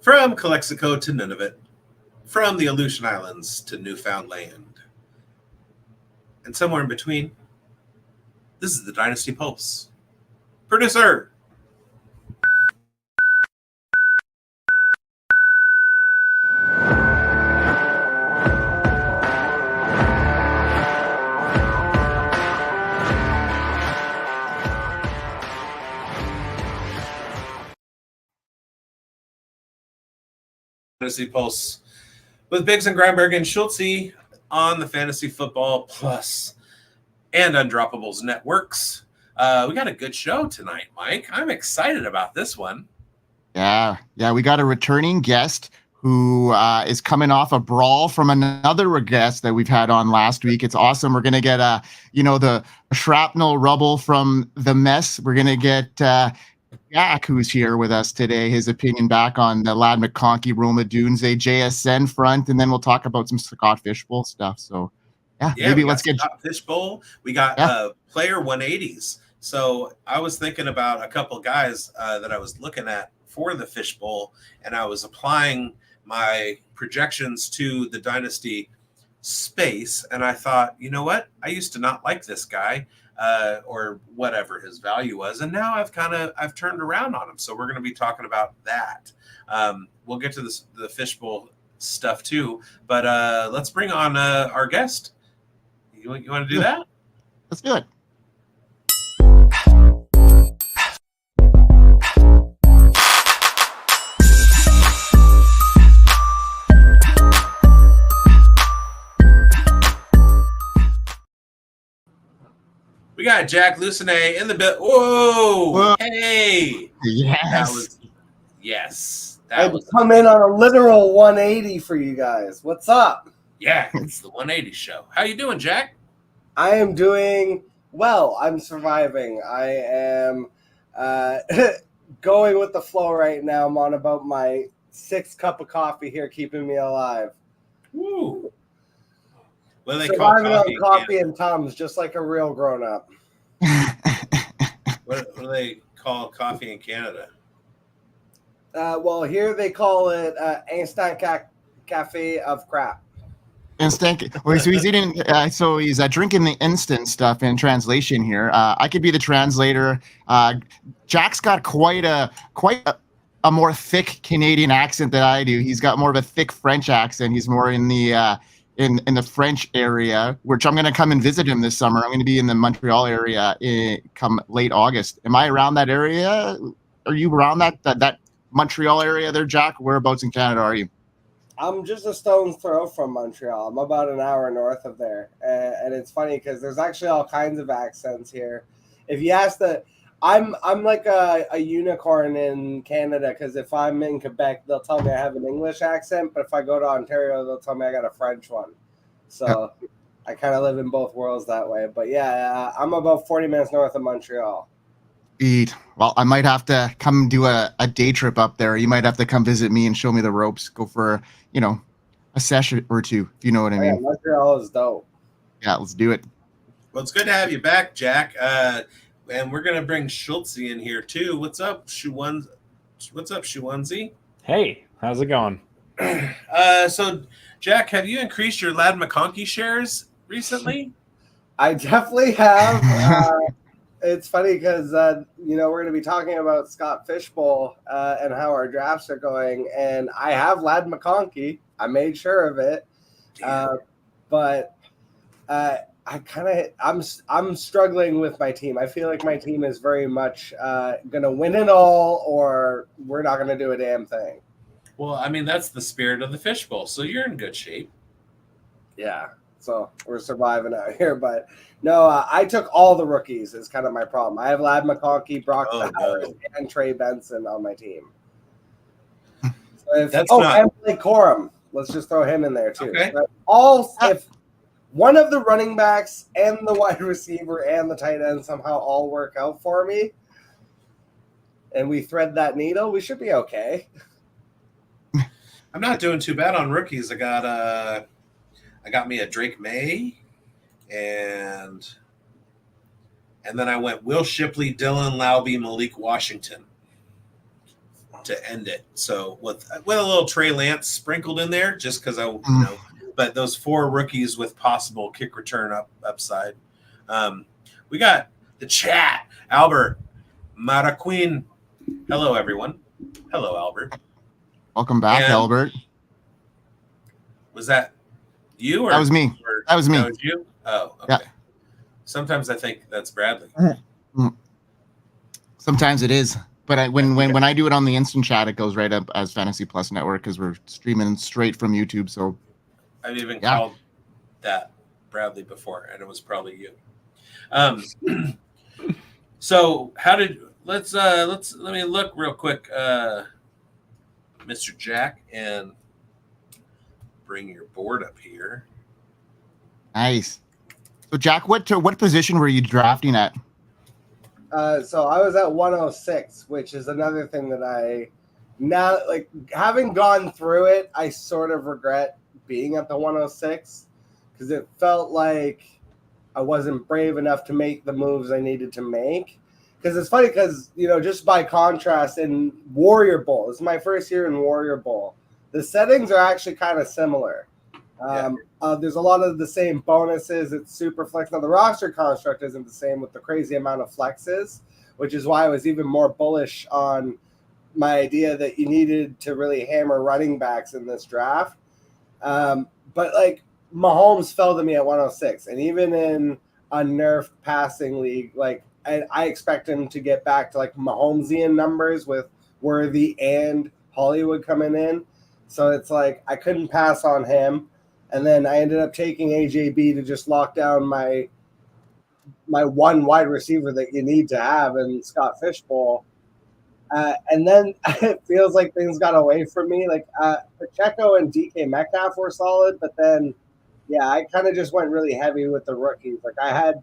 From Calexico to Nunavut, from the Aleutian Islands to Newfoundland, and somewhere in between, this is the Dynasty Pulse. Producer! Fantasy Pulse with bigz and Grindberg and Schultzy on the Fantasy Football Plus and Undroppables networks. We got a good show tonight, Mike. I'm excited about this one. Yeah, we got a returning guest who is coming off a brawl from another guest that we've had on last week. It's awesome. We're gonna get the shrapnel rubble from the mess. We're gonna get Jack, who's here with us today, his opinion back on the Ladd McConkey, Roma Dunze, JSN front, and then we'll talk about some Scott Fishbowl stuff. So, maybe let's get Scott Fishbowl. We got player 180's. So I was thinking about a couple guys that I was looking at for the Fishbowl, and I was applying my projections to the Dynasty space, and I thought, you know what? I used to not like this guy. Or whatever his value was, and now I've turned around on him. So we're going to be talking about that. We'll get to the Fishbowl stuff too, but let's bring on our guest. You want to do that? Let's do it. We got Jack Lucenay in the bit. Whoa! Hey! Yes. I would come in on a literal 180 for you guys. What's up? Yeah, it's the 180 show. How you doing, Jack? I am doing well. I'm surviving. I am going with the flow right now. I'm on about my 6th cup of coffee here, keeping me alive. Woo! What do they surviving call on coffee and Tums, just like a real grown-up. What do they call coffee in Canada? Well, here they call it instant cafe of crap. Instant. Well, so he's eating. So he's drinking the instant stuff in translation here. I could be the translator. Jack's got quite a more thick Canadian accent than I do. He's got more of a thick French accent. He's more in the in the French area, which I'm going to come and visit him this summer. I'm going to be in the Montreal area come late August. Am I around that area? Are you around that Montreal area there, Jack? Whereabouts in Canada are you? I'm just a stone's throw from Montreal. I'm about an hour north of there. And it's funny because there's actually all kinds of accents here. If you ask I'm like a unicorn in Canada, because if I'm in Quebec, they'll tell me I have an English accent, but if I go to Ontario, they'll tell me I got a French one. So I kind of live in both worlds that way. But yeah, I'm about 40 minutes north of Montreal. Well, I might have to come do a day trip up there. You might have to come visit me and show me the ropes. Go for a session or two, if you know what I mean. Yeah, Montreal is dope. Yeah, let's do it. Well, it's good to have you back, Jack. And we're going to bring Schultzy in here, too. What's up, Schultzy? Hey, how's it going? So, Jack, have you increased your Ladd McConkey shares recently? I definitely have. It's funny because, we're going to be talking about Scott Fishbowl and how our drafts are going. And I have Ladd McConkey. I made sure of it. But I'm struggling with my team. I feel like my team is very much gonna win it all, or we're not gonna do a damn thing. Well, I mean, that's the spirit of the Fishbowl, so you're in good shape. Yeah, so we're surviving out here. But no, I took all the rookies. Is kind of my problem. I have Ladd McConkey, Brock Bowers, and Trey Benson on my team. So and Blake Corum. Let's just throw him in there too. Okay. If one of the running backs and the wide receiver and the tight end somehow all work out for me, and we thread that needle, we should be okay. I'm not doing too bad on rookies. I got me a Drake May, and then I went Will Shipley, Dylan Laube, Malik Washington. to end it. So with a little Trey Lance sprinkled in there, just because but those 4 rookies with possible kick return upside. We got the chat. Albert Maraquin. Hello, everyone. Hello, Albert. Welcome back, Albert. Was that you? Or that was me. That was me. That was you? Oh, okay. Yeah. Sometimes I think that's Bradley. Sometimes it is. But when I do it on the instant chat, it goes right up as Fantasy Plus Network because we're streaming straight from YouTube. So I've even called that Bradley before, and it was probably you. So let me look real quick, Mr. Jack, and bring your board up here. Nice. So Jack, what position were you drafting at? So I was at 106, which is another thing that now, like, having gone through it, I sort of regret being at the 106 because it felt like I wasn't brave enough to make the moves I needed to make. Because it's funny because, just by contrast, in Warrior Bowl, this is my first year in Warrior Bowl, the settings are actually kind of similar. There's a lot of the same bonuses. It's super flex. Now, the roster construct isn't the same with the crazy amount of flexes, which is why I was even more bullish on my idea that you needed to really hammer running backs in this draft. But, like, Mahomes fell to me at 106. And even in a nerfed passing league, like, I expect him to get back to, like, Mahomesian numbers with Worthy and Hollywood coming in. So it's like I couldn't pass on him. And then I ended up taking AJB to just lock down my one wide receiver that you need to have in Scott Fishbowl. And then it feels like things got away from me. Like Pacheco and DK Metcalf were solid, but then, I kind of just went really heavy with the rookies. Like I had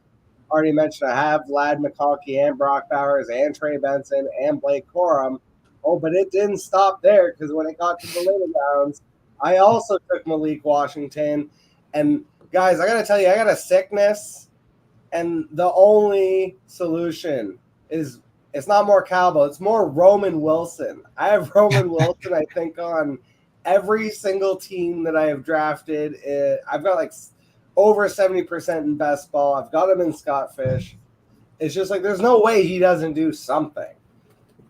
already mentioned, I have Vlad McConkey and Brock Bowers and Trey Benson and Blake Corum. Oh, but it didn't stop there because when it got to the later rounds, I also took Malik Washington. And guys, I got to tell you, I got a sickness. And the only solution is it's not more Calvo. It's more Roman Wilson. I have Roman Wilson, I think, on every single team that I have drafted. I've got like over 70% in best ball. I've got him in Scott Fish. It's just like there's no way he doesn't do something.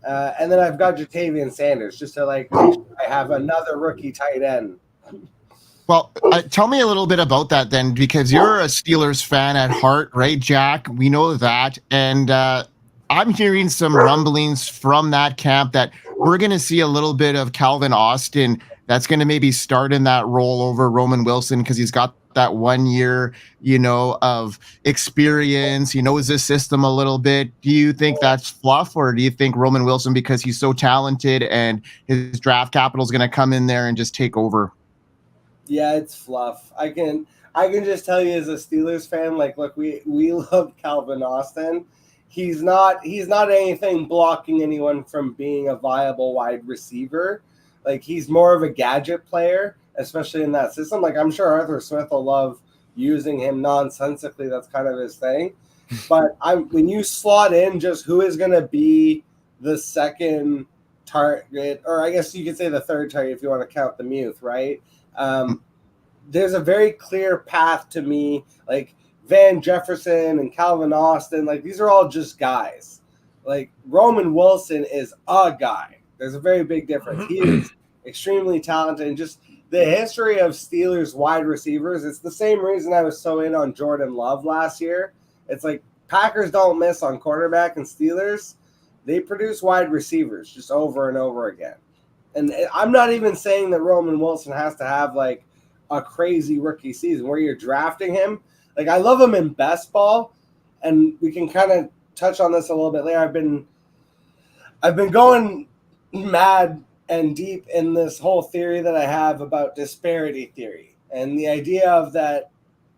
And then I've got Jatavian Sanders just to like make sure I have another rookie tight end. Well, tell me a little bit about that then, because you're a Steelers fan at heart, right, Jack? We know that. And I'm hearing some rumblings from that camp that we're going to see a little bit of Calvin Austin that's going to maybe start in that role over Roman Wilson because he's got that 1 year, of experience. He knows this system a little bit. Do you think that's fluff, or do you think Roman Wilson, because he's so talented and his draft capital is going to come in there and just take over? Yeah, it's fluff. I can just tell you as a Steelers fan, like, look, we love Calvin Austin. He's not anything blocking anyone from being a viable wide receiver. Like, he's more of a gadget player, especially in that system. Like, I'm sure Arthur Smith will love using him nonsensically. That's kind of his thing. But when you slot in just who is going to be the second target, or I guess you could say the third target if you want to count the Muth, right? There's a very clear path to me. Like, Van Jefferson and Calvin Austin, like, these are all just guys. Like, Roman Wilson is a guy. There's a very big difference. He is extremely talented, and just the history of Steelers wide receivers, it's the same reason I was so in on Jordan Love last year. It's like Packers don't miss on quarterback, and Steelers, they produce wide receivers just over and over again. And I'm not even saying that Roman Wilson has to have like a crazy rookie season where you're drafting him. Like, I love him in best ball, and we can kind of touch on this a little bit later. I've been going mad and deep in this whole theory that I have about disparity theory, and the idea of that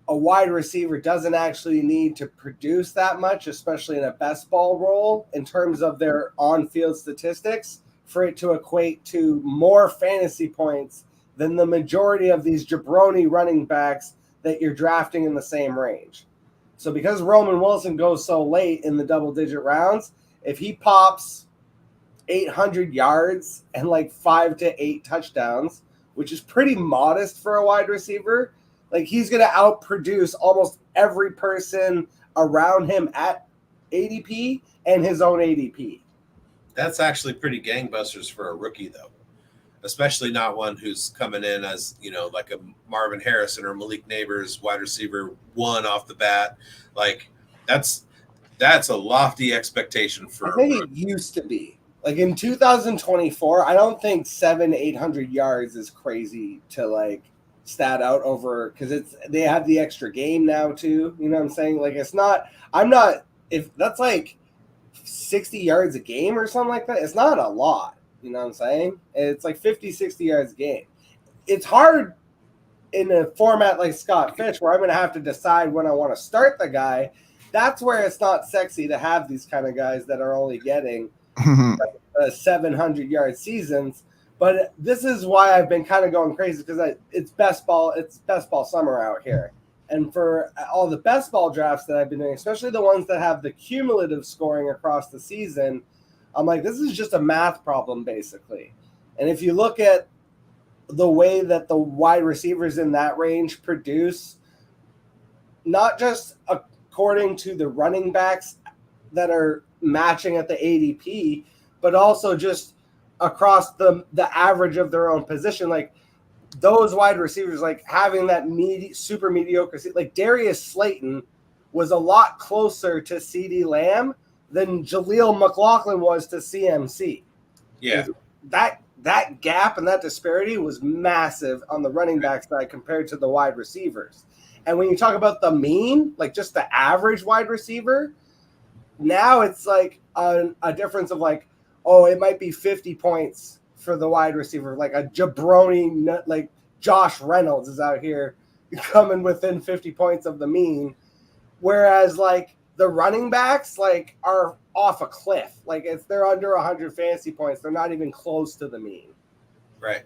a wide receiver doesn't actually need to produce that much, especially in a best ball role in terms of their on-field statistics, for it to equate to more fantasy points than the majority of these jabroni running backs that you're drafting in the same range. So because Roman Wilson goes so late in the double-digit rounds, if he pops 800 yards and like 5 to 8 touchdowns, which is pretty modest for a wide receiver. Like, he's going to outproduce almost every person around him at ADP and his own ADP. That's actually pretty gangbusters for a rookie, though, especially not one who's coming in as, like a Marvin Harrison or Malik Neighbors wide receiver 1 off the bat. Like, that's a lofty expectation for. I think it used to be. Like, in 2024, I don't think 700-800 yards is crazy to like stat out over, because they have the extra game now too. You know what I'm saying? Like, if that's like 60 yards a game or something like that, it's not a lot. You know what I'm saying? It's like 50, 60 yards a game. It's hard in a format like Scott Fish, where I'm going to have to decide when I want to start the guy. That's where it's not sexy to have these kind of guys that are only getting 700-yard seasons. But this is why I've been kind of going crazy, because it's best ball summer out here. And for all the best ball drafts that I've been doing, especially the ones that have the cumulative scoring across the season, I'm like, this is just a math problem, basically. And if you look at the way that the wide receivers in that range produce, not just according to the running backs that are matching at the ADP, but also just across the average of their own position. Like, those wide receivers, like having that super mediocre, like Darius Slayton was a lot closer to CeeDee Lamb than Jaleel McLaughlin was to CMC. Yeah. That gap and that disparity was massive on the running back side compared to the wide receivers. And when you talk about the mean, like just the average wide receiver, now it's like a difference of like, oh, it might be 50 points for the wide receiver, like a jabroni, like Josh Reynolds is out here coming within 50 points of the mean, whereas like the running backs like are off a cliff. Like, if they're under 100 fantasy points, they're not even close to the mean. Right.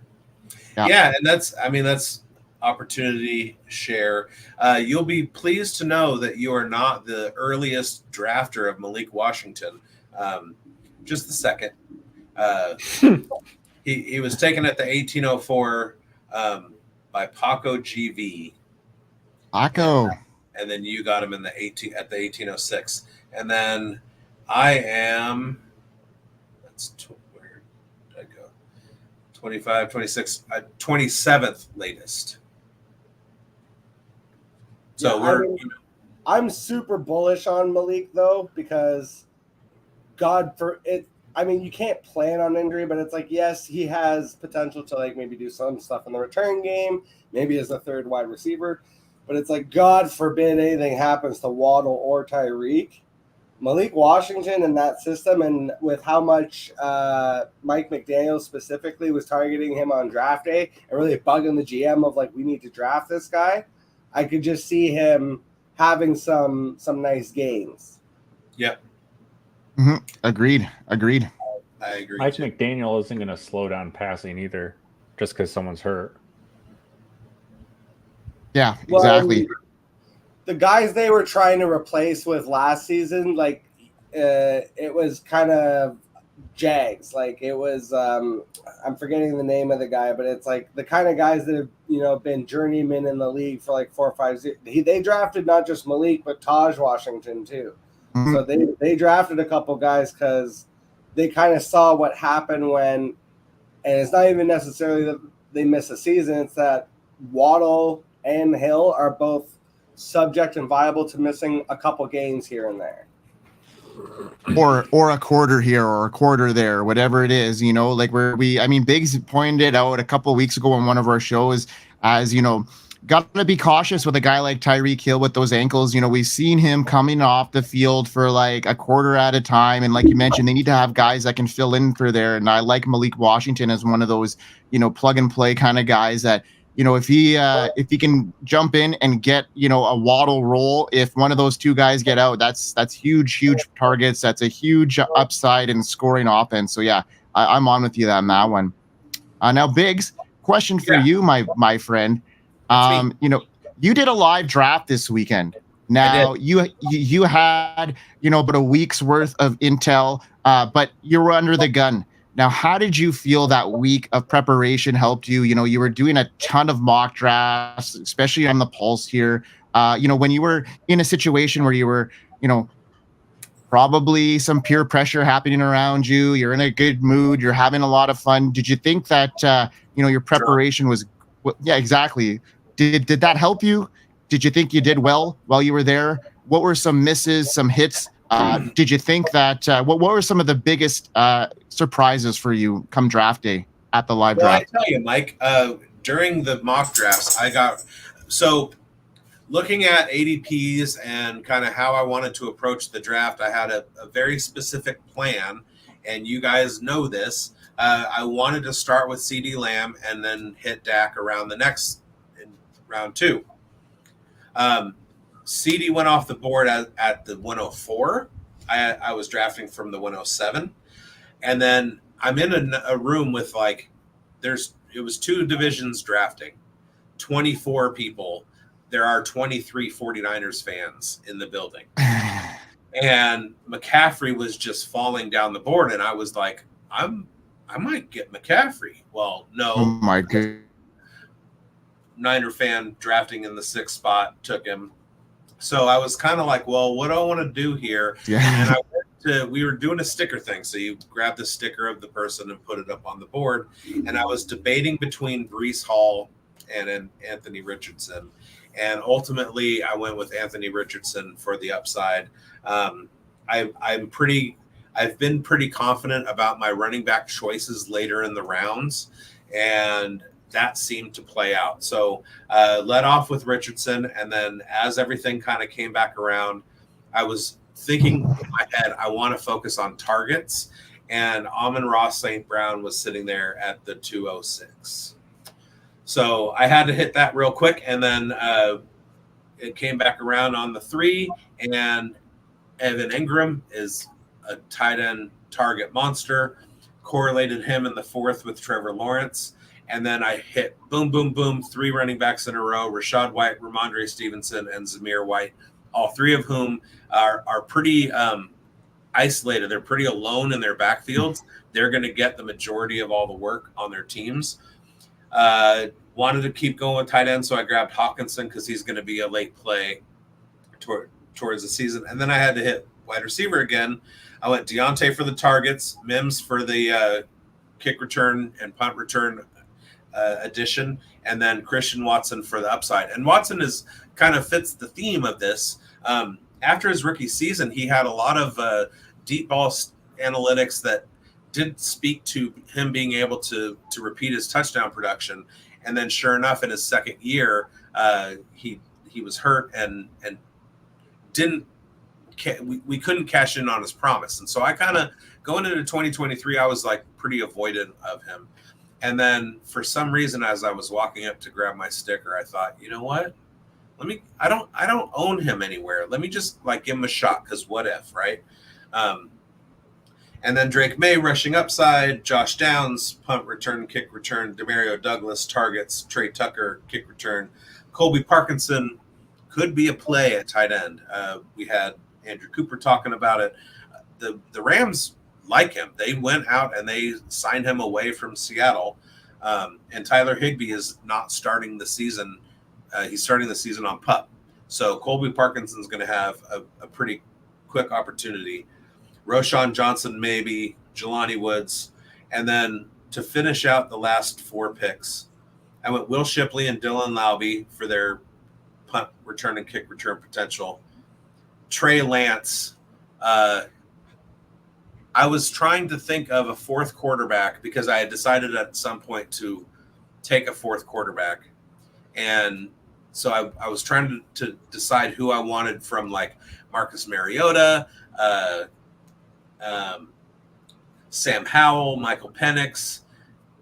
Yeah, and that's opportunity share. You'll be pleased to know that you are not the earliest drafter of Malik Washington. Just the second. He was taken at the 1804 by Paco GV. Paco. And then you got him at the 1806. And then I am, where did I go? 25, 26, 27th latest. So I'm super bullish on Malik though, because you can't plan on injury, but it's like, yes, he has potential to like maybe do some stuff in the return game, maybe as a third wide receiver, but it's like, God forbid anything happens to Waddle or Tyreek. Malik Washington in that system, and with how much Mike McDaniel specifically was targeting him on draft day and really bugging the GM of like, we need to draft this guy, I could just see him having some nice games. Yep. Mm-hmm. Agreed. I agree. Mike McDaniel isn't going to slow down passing either, just because someone's hurt. Yeah, exactly. Well, the guys they were trying to replace with last season, like it was kind of Jags. Like, it was I'm forgetting the name of the guy, but it's like the kind of guys that have been journeymen in the league for like 4 or 5 years. They drafted not just Malik but Taj Washington too. Mm-hmm. So they drafted a couple guys because they kind of saw what happened when, and it's not even necessarily that they miss a season. It's that Waddle and Hill are both subject and viable to missing a couple games here and there. Or a quarter here or a quarter there, whatever it is, like bigz pointed it out a couple of weeks ago on one of our shows as, got to be cautious with a guy like Tyreek Hill with those ankles. We've seen him coming off the field for like a quarter at a time. And like you mentioned, they need to have guys that can fill in for there. And I like Malik Washington as one of those, plug and play kind of guys that, if he can jump in and get, a Waddle roll, if one of those two guys get out, that's huge targets. That's a huge upside in scoring offense. So yeah, I'm on with you on that one. Now bigz, question for you, my friend. You did a live draft this weekend. Now you had, about a week's worth of intel but you were under the gun. Now, how did you feel that week of preparation helped you? You were doing a ton of mock drafts, especially on the Pulse here. When you were in a situation where you were, probably some peer pressure happening around you, you're in a good mood, you're having a lot of fun. Did you think that, your preparation was, yeah, exactly. Did that help you? Did you think you did well while you were there? What were some misses, some hits? Did you think that, what were some of the biggest surprises for you come draft day at the live draft? I tell you, Mike, during the mock drafts, looking at ADPs and kind of how I wanted to approach the draft, I had a very specific plan, and you guys know this. I wanted to start with CD Lamb and then hit Dak around the next in round 2. CD went off the board at the 104. I was drafting from the 107. And then I'm in a room with it was 2 divisions drafting, 24 people. There are 23 49ers fans in the building. And McCaffrey was just falling down the board. And I was like, I might get McCaffrey. Well, no. Oh my God. Niner fan drafting in the 6th spot took him. So I was kind of like, well, what do I want to do here? Yeah. And we were doing a sticker thing. So you grab the sticker of the person and put it up on the board. And I was debating between Breece Hall and Anthony Richardson. And ultimately, I went with Anthony Richardson for the upside. I've been pretty confident about my running back choices later in the rounds, and that seemed to play out. So led off with Richardson, and then as everything kind of came back around, I was thinking in my head, I want to focus on targets, and Amon-Ra St. Brown was sitting there at the 206. So I had to hit that real quick, and then it came back around on the 3, and Evan Ingram is a tight end target monster. Correlated him in the 4th with Trevor Lawrence, and then I hit boom, boom, boom, 3 running backs in a row: Rashad White, Ramondre Stevenson, and Zamir White. All 3 of whom are pretty isolated. They're pretty alone in their backfields. They're going to get the majority of all the work on their teams. Wanted to keep going with tight end, so I grabbed Hawkinson because he's going to be a late play towards the season. And then I had to hit wide receiver again. I went Deontay for the targets, Mims for the kick return and punt return addition, and then Christian Watson for the upside. And Watson is kind of fits the theme of this. After his rookie season, he had a lot of deep ball analytics that didn't speak to him being able to repeat his touchdown production. And then sure enough, in his 2nd year, he was hurt and we couldn't cash in on his promise. And so I kind of, going into 2023, I was like pretty avoidant of him. And then for some reason, as I was walking up to grab my sticker, I thought, you know what? I don't own him anywhere. Let me just give him a shot, because what if, right? And then Drake May rushing upside, Josh Downs, punt return, kick return, Demario Douglas, targets, Trey Tucker, kick return, Colby Parkinson could be a play at tight end. We had Andrew Cooper talking about it. The Rams like him. They went out and they signed him away from Seattle. And Tyler Higbee is not starting the season. He's starting the season on PUP. So Colby Parkinson's going to have a pretty quick opportunity. Roshan Johnson, maybe, Jelani Woods. And then to finish out the last 4 picks, I went Will Shipley and Dylan Laube for their punt return and kick return potential. Trey Lance. I was trying to think of a 4th quarterback because I had decided at some point to take a 4th quarterback. And so I was trying to decide who I wanted from Marcus Mariota, Sam Howell, Michael Penix,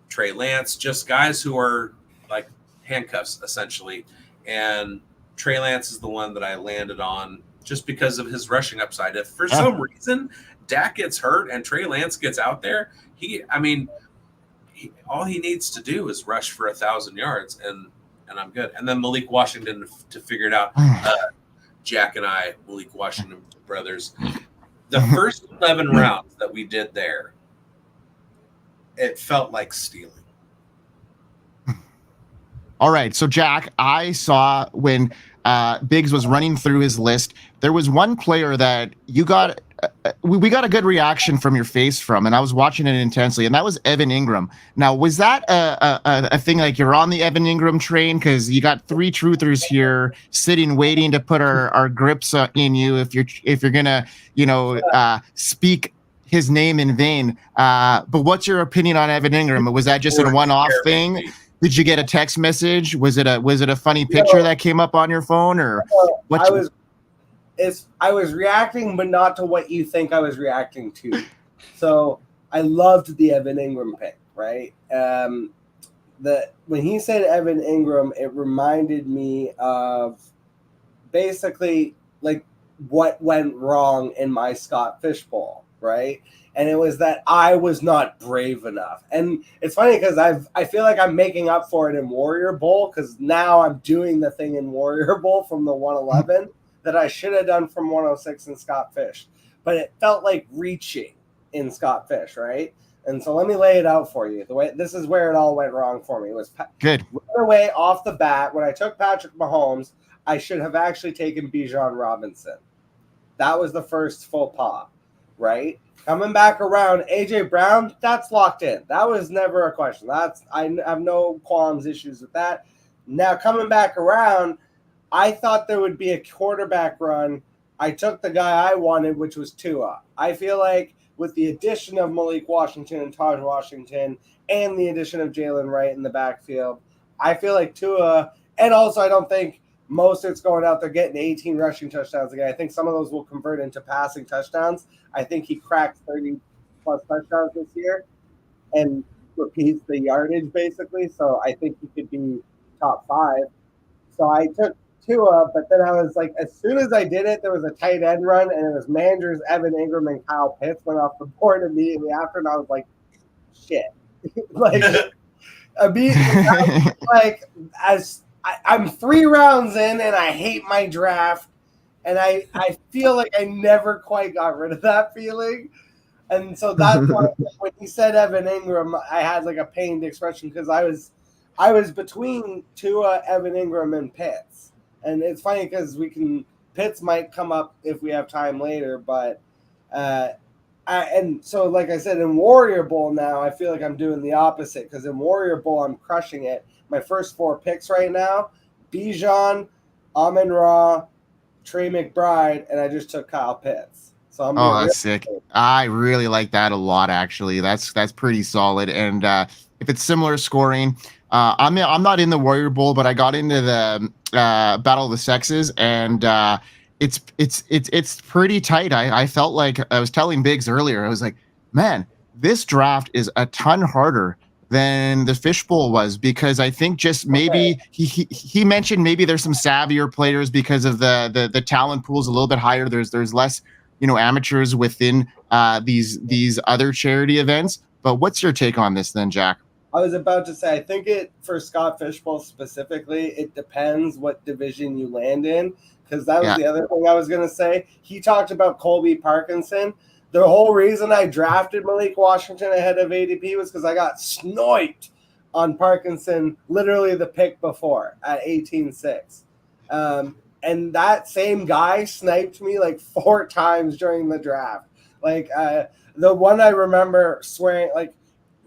Trey Lance, just guys who are like handcuffs essentially. And Trey Lance is the one that I landed on just because of his rushing upside. If for some reason Dak gets hurt and Trey Lance gets out there, all he needs to do is rush for 1,000 yards and I'm good. And then Malik Washington to figure it out. Jack and I, Malik Washington brothers. The first 11 rounds that we did there, it felt like stealing. All right. So, Jack, I saw when bigz was running through his list, there was one player that you got. We got a good reaction from your face from, and I was watching it intensely, and that was Evan Ingram. Now, was that a thing like you're on the Evan Ingram train? Because you got three truthers here sitting, waiting to put our grips in you if you're gonna, speak his name in vain. But what's your opinion on Evan Ingram? Was that just a one-off thing? Did you get a text message? Was it a funny picture that came up on your phone, or what? I was reacting, but not to what you think I was reacting to. So I loved the Evan Ingram pick, right? When he said Evan Ingram, it reminded me of basically like what went wrong in my Scott Fishbowl, right? And it was that I was not brave enough. And it's funny because I feel like I'm making up for it in Warrior Bowl, because now I'm doing the thing in Warrior Bowl from the 111 that I should have done from 106 in Scott Fish. But it felt like reaching in Scott Fish, right? And so let me lay it out for you. This is where it all went wrong for me. It was good. Right away off the bat, when I took Patrick Mahomes, I should have actually taken Bijan Robinson. That was the first faux pas, right? Coming back around, AJ Brown, that's locked in. That was never a question. I have no qualms, issues with that. Now coming back around, I thought there would be a quarterback run. I took the guy I wanted, which was Tua. I feel like with the addition of Malik Washington and Taj Washington and the addition of Jalen Wright in the backfield, I feel like Tua, and also I don't think Mostert's going out there getting 18 rushing touchdowns again. I think some of those will convert into passing touchdowns. I think he cracked 30-plus touchdowns this year and repeats the yardage, basically. So I think he could be top 5. So I took Tua, but then I was like, as soon as I did it, there was a tight end run, and it was Manders, Evan Ingram, and Kyle Pitts went off the board immediately after, and I was like, shit. I'm 3 rounds in, and I hate my draft, and I feel like I never quite got rid of that feeling. And so that's why when he said Evan Ingram, I had like a pained expression, because I was between Tua, Evan Ingram, and Pitts. And it's funny because Pitts might come up if we have time later, but and so like I said, in Warrior Bowl now, I feel like I'm doing the opposite, because in Warrior Bowl I'm crushing it. My first 4 picks right now: Bijan, Amon-Ra, Trey McBride, and I just took Kyle Pitts. So that's sick. I really like that a lot, actually. That's pretty solid. And if it's similar scoring, I'm not in the Warrior Bowl, but I got into the Battle of the Sexes, and it's pretty tight. I felt like I was telling bigz earlier. I was like, man, this draft is a ton harder than the Fishbowl was, because I think just maybe he mentioned maybe there's some savvier players because of the talent pool's a little bit higher. There's less amateurs within these other charity events. But what's your take on this then, Jack? I was about to say, I think for Scott Fishbowl specifically, it depends what division you land in, because that was the other thing I was going to say. He talked about Colby Parkinson. The whole reason I drafted Malik Washington ahead of ADP was because I got sniped on Parkinson literally the pick before at 18-6. And that same guy sniped me like 4 times during the draft. Like the one I remember swearing, like,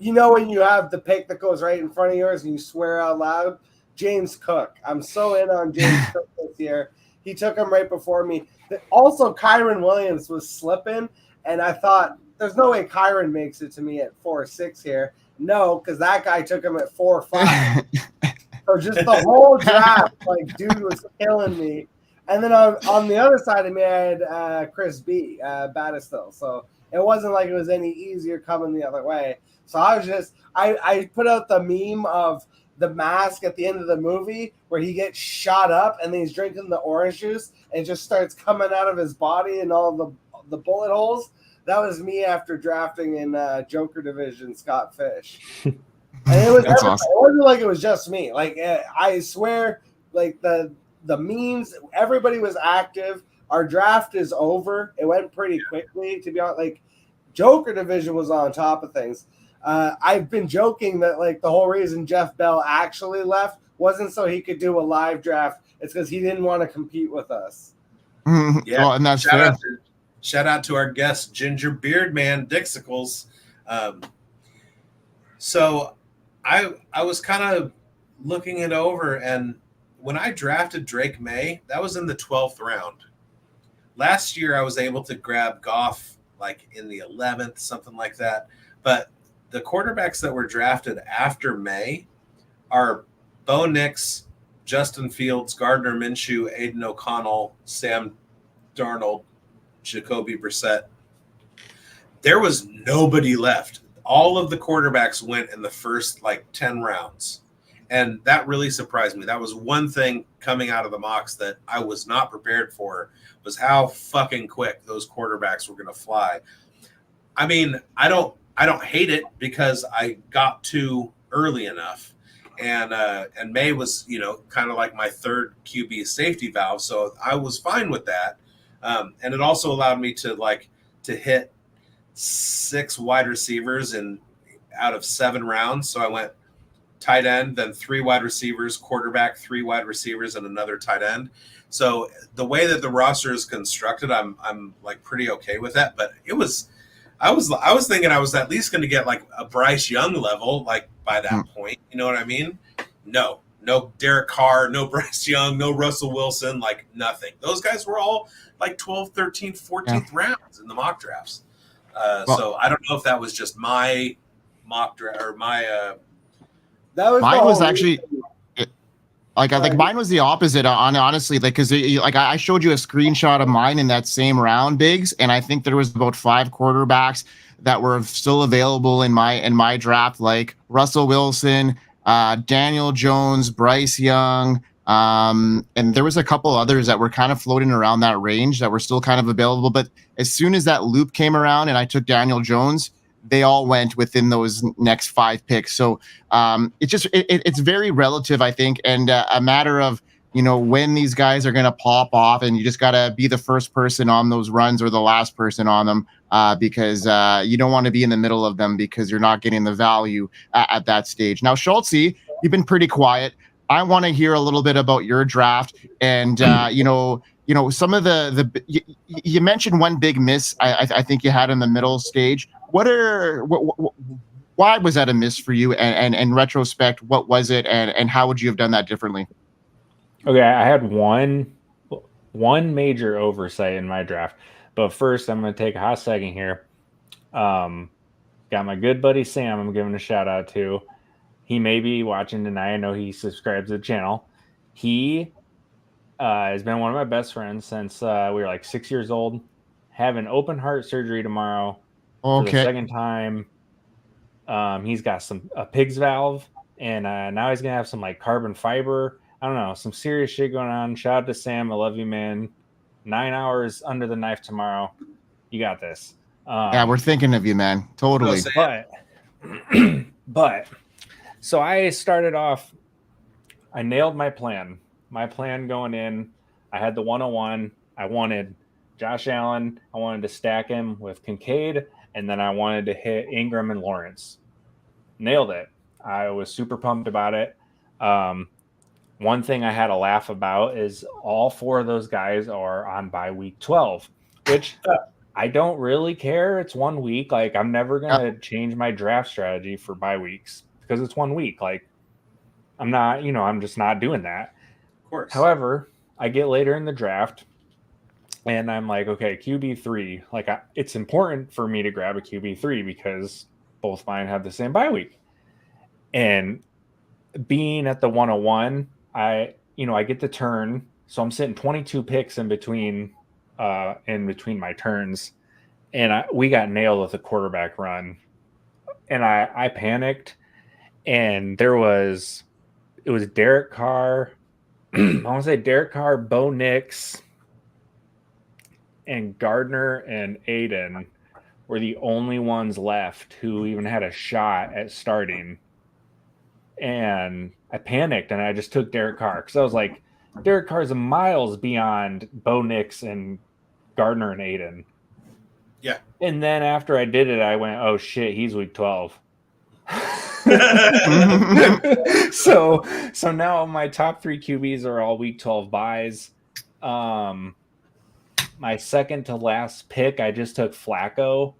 when you have the pick that goes right in front of yours and you swear out loud? James Cook. I'm so in on James Cook this year. He took him right before me. Also, Kyron Williams was slipping, and I thought, there's no way Kyron makes it to me at 4-6 here. No, because that guy took him at 4-5. So just the whole draft, like, dude was killing me. And then on the other side of me, I had Chris B. Battistill. So it wasn't like it was any easier coming the other way. So I was just I put out the meme of the mask at the end of the movie where he gets shot up and then he's drinking the orange juice and it just starts coming out of his body and all the bullet holes. That was me after drafting in Joker Division Scott Fish. And it was awesome. It wasn't like it was just me. Like I swear, like the memes, everybody was active. our draft is over. It went pretty quickly, to be honest. Like, Joker division was on top of things. I've been joking that like the whole reason Jeff Bell actually left wasn't so he could do a live draft. It's because he didn't want to compete with us. Yeah, well, and that's fair. Shout out to our guest, Ginger Beard Man Dixicles. So I was kind of looking it over, and when I drafted Drake May, that was in the 12th round. Last year, I was able to grab Goff like in the 11th, something like that. But the quarterbacks that were drafted after May are Bo Nix, Justin Fields, Gardner Minshew, Aiden O'Connell, Sam Darnold, Jacoby Brissett. There was nobody left. All of the quarterbacks went in the first like 10 rounds. And that really surprised me. That was one thing coming out of the mocks that I was not prepared for, was how fucking quick those quarterbacks were going to fly. I mean, I don't hate it because I got too early enough. And May was, kind of like my third QB safety valve. So I was fine with that. And it also allowed me to hit 6 wide receivers out of 7 rounds. So I went tight end, then 3 wide receivers, quarterback, 3 wide receivers, and another tight end. So the way that the roster is constructed, I'm like pretty okay with that. But I was thinking I was at least going to get like a Bryce Young level, like by that point. You know what I mean? No Derek Carr, no Bryce Young, no Russell Wilson, like nothing. Those guys were all like 12th, 13th, 14th rounds in the mock drafts. So I don't know if that was just my mock draft or my. Mine was actually like I think mine was the opposite. Honestly, like because like I showed you a screenshot of mine in that same round, bigz, and I think there was about 5 quarterbacks that were still available in my draft, like Russell Wilson, Daniel Jones, Bryce Young, and there was a couple others that were kind of floating around that range that were still kind of available. But as soon as that loop came around and I took Daniel Jones, they all went within those next 5 picks. So it's very relative, I think, and a matter of when these guys are going to pop off, and you just got to be the first person on those runs or the last person on them, because you don't want to be in the middle of them because you're not getting the value at that stage. Now, Schultzy, you've been pretty quiet. I want to hear a little bit about your draft, and some of you mentioned one big miss I think you had in the middle stage. Why was that a miss for you? And in retrospect, what was it, and how would you have done that differently? Okay, I had one major oversight in my draft, but first I'm going to take a hot second here. Got my good buddy Sam. I'm giving a shout out to. He may be watching tonight. I know he subscribes to the channel. He has been one of my best friends since we were like 6 years old. Having open heart surgery tomorrow. For the second time. He's got a pig's valve, and now he's gonna have some like carbon fiber. I don't know, some serious shit going on. Shout out to Sam. I love you, man. 9 hours under the knife tomorrow. You got this. Yeah, we're thinking of you, man. Totally. But so I started off. I nailed my plan. My plan going in. I had the 101. I wanted Josh Allen. I wanted to stack him with Kincaid. And then I wanted to hit Ingram and Lawrence. Nailed it. I was super pumped about it. One thing I had a laugh about is all 4 of those guys are on bye week 12, which I don't really care. It's 1 week. Like, I'm never going to change my draft strategy for bye weeks because it's 1 week. Like, I'm not, I'm just not doing that. Of course. However, I get later in the draft. And I'm like, okay, QB3. Like, it's important for me to grab a QB3 because both mine have the same bye week. And being at the 101, I get the turn. So I'm sitting 22 picks in between my turns. And we got nailed with a quarterback run. And I panicked. And it was Derek Carr. I want to say Derek Carr, Bo Nix, and Gardner and Aiden were the only ones left who even had a shot at starting. And I panicked and I just took Derek Carr because I was like, Derek Carr's miles beyond Bo Nix and Gardner and Aiden. Yeah. And then after I did it, I went, oh shit, he's week 12. so now my top 3 QBs are all week 12 buys. My second to last pick, I just took Flacco.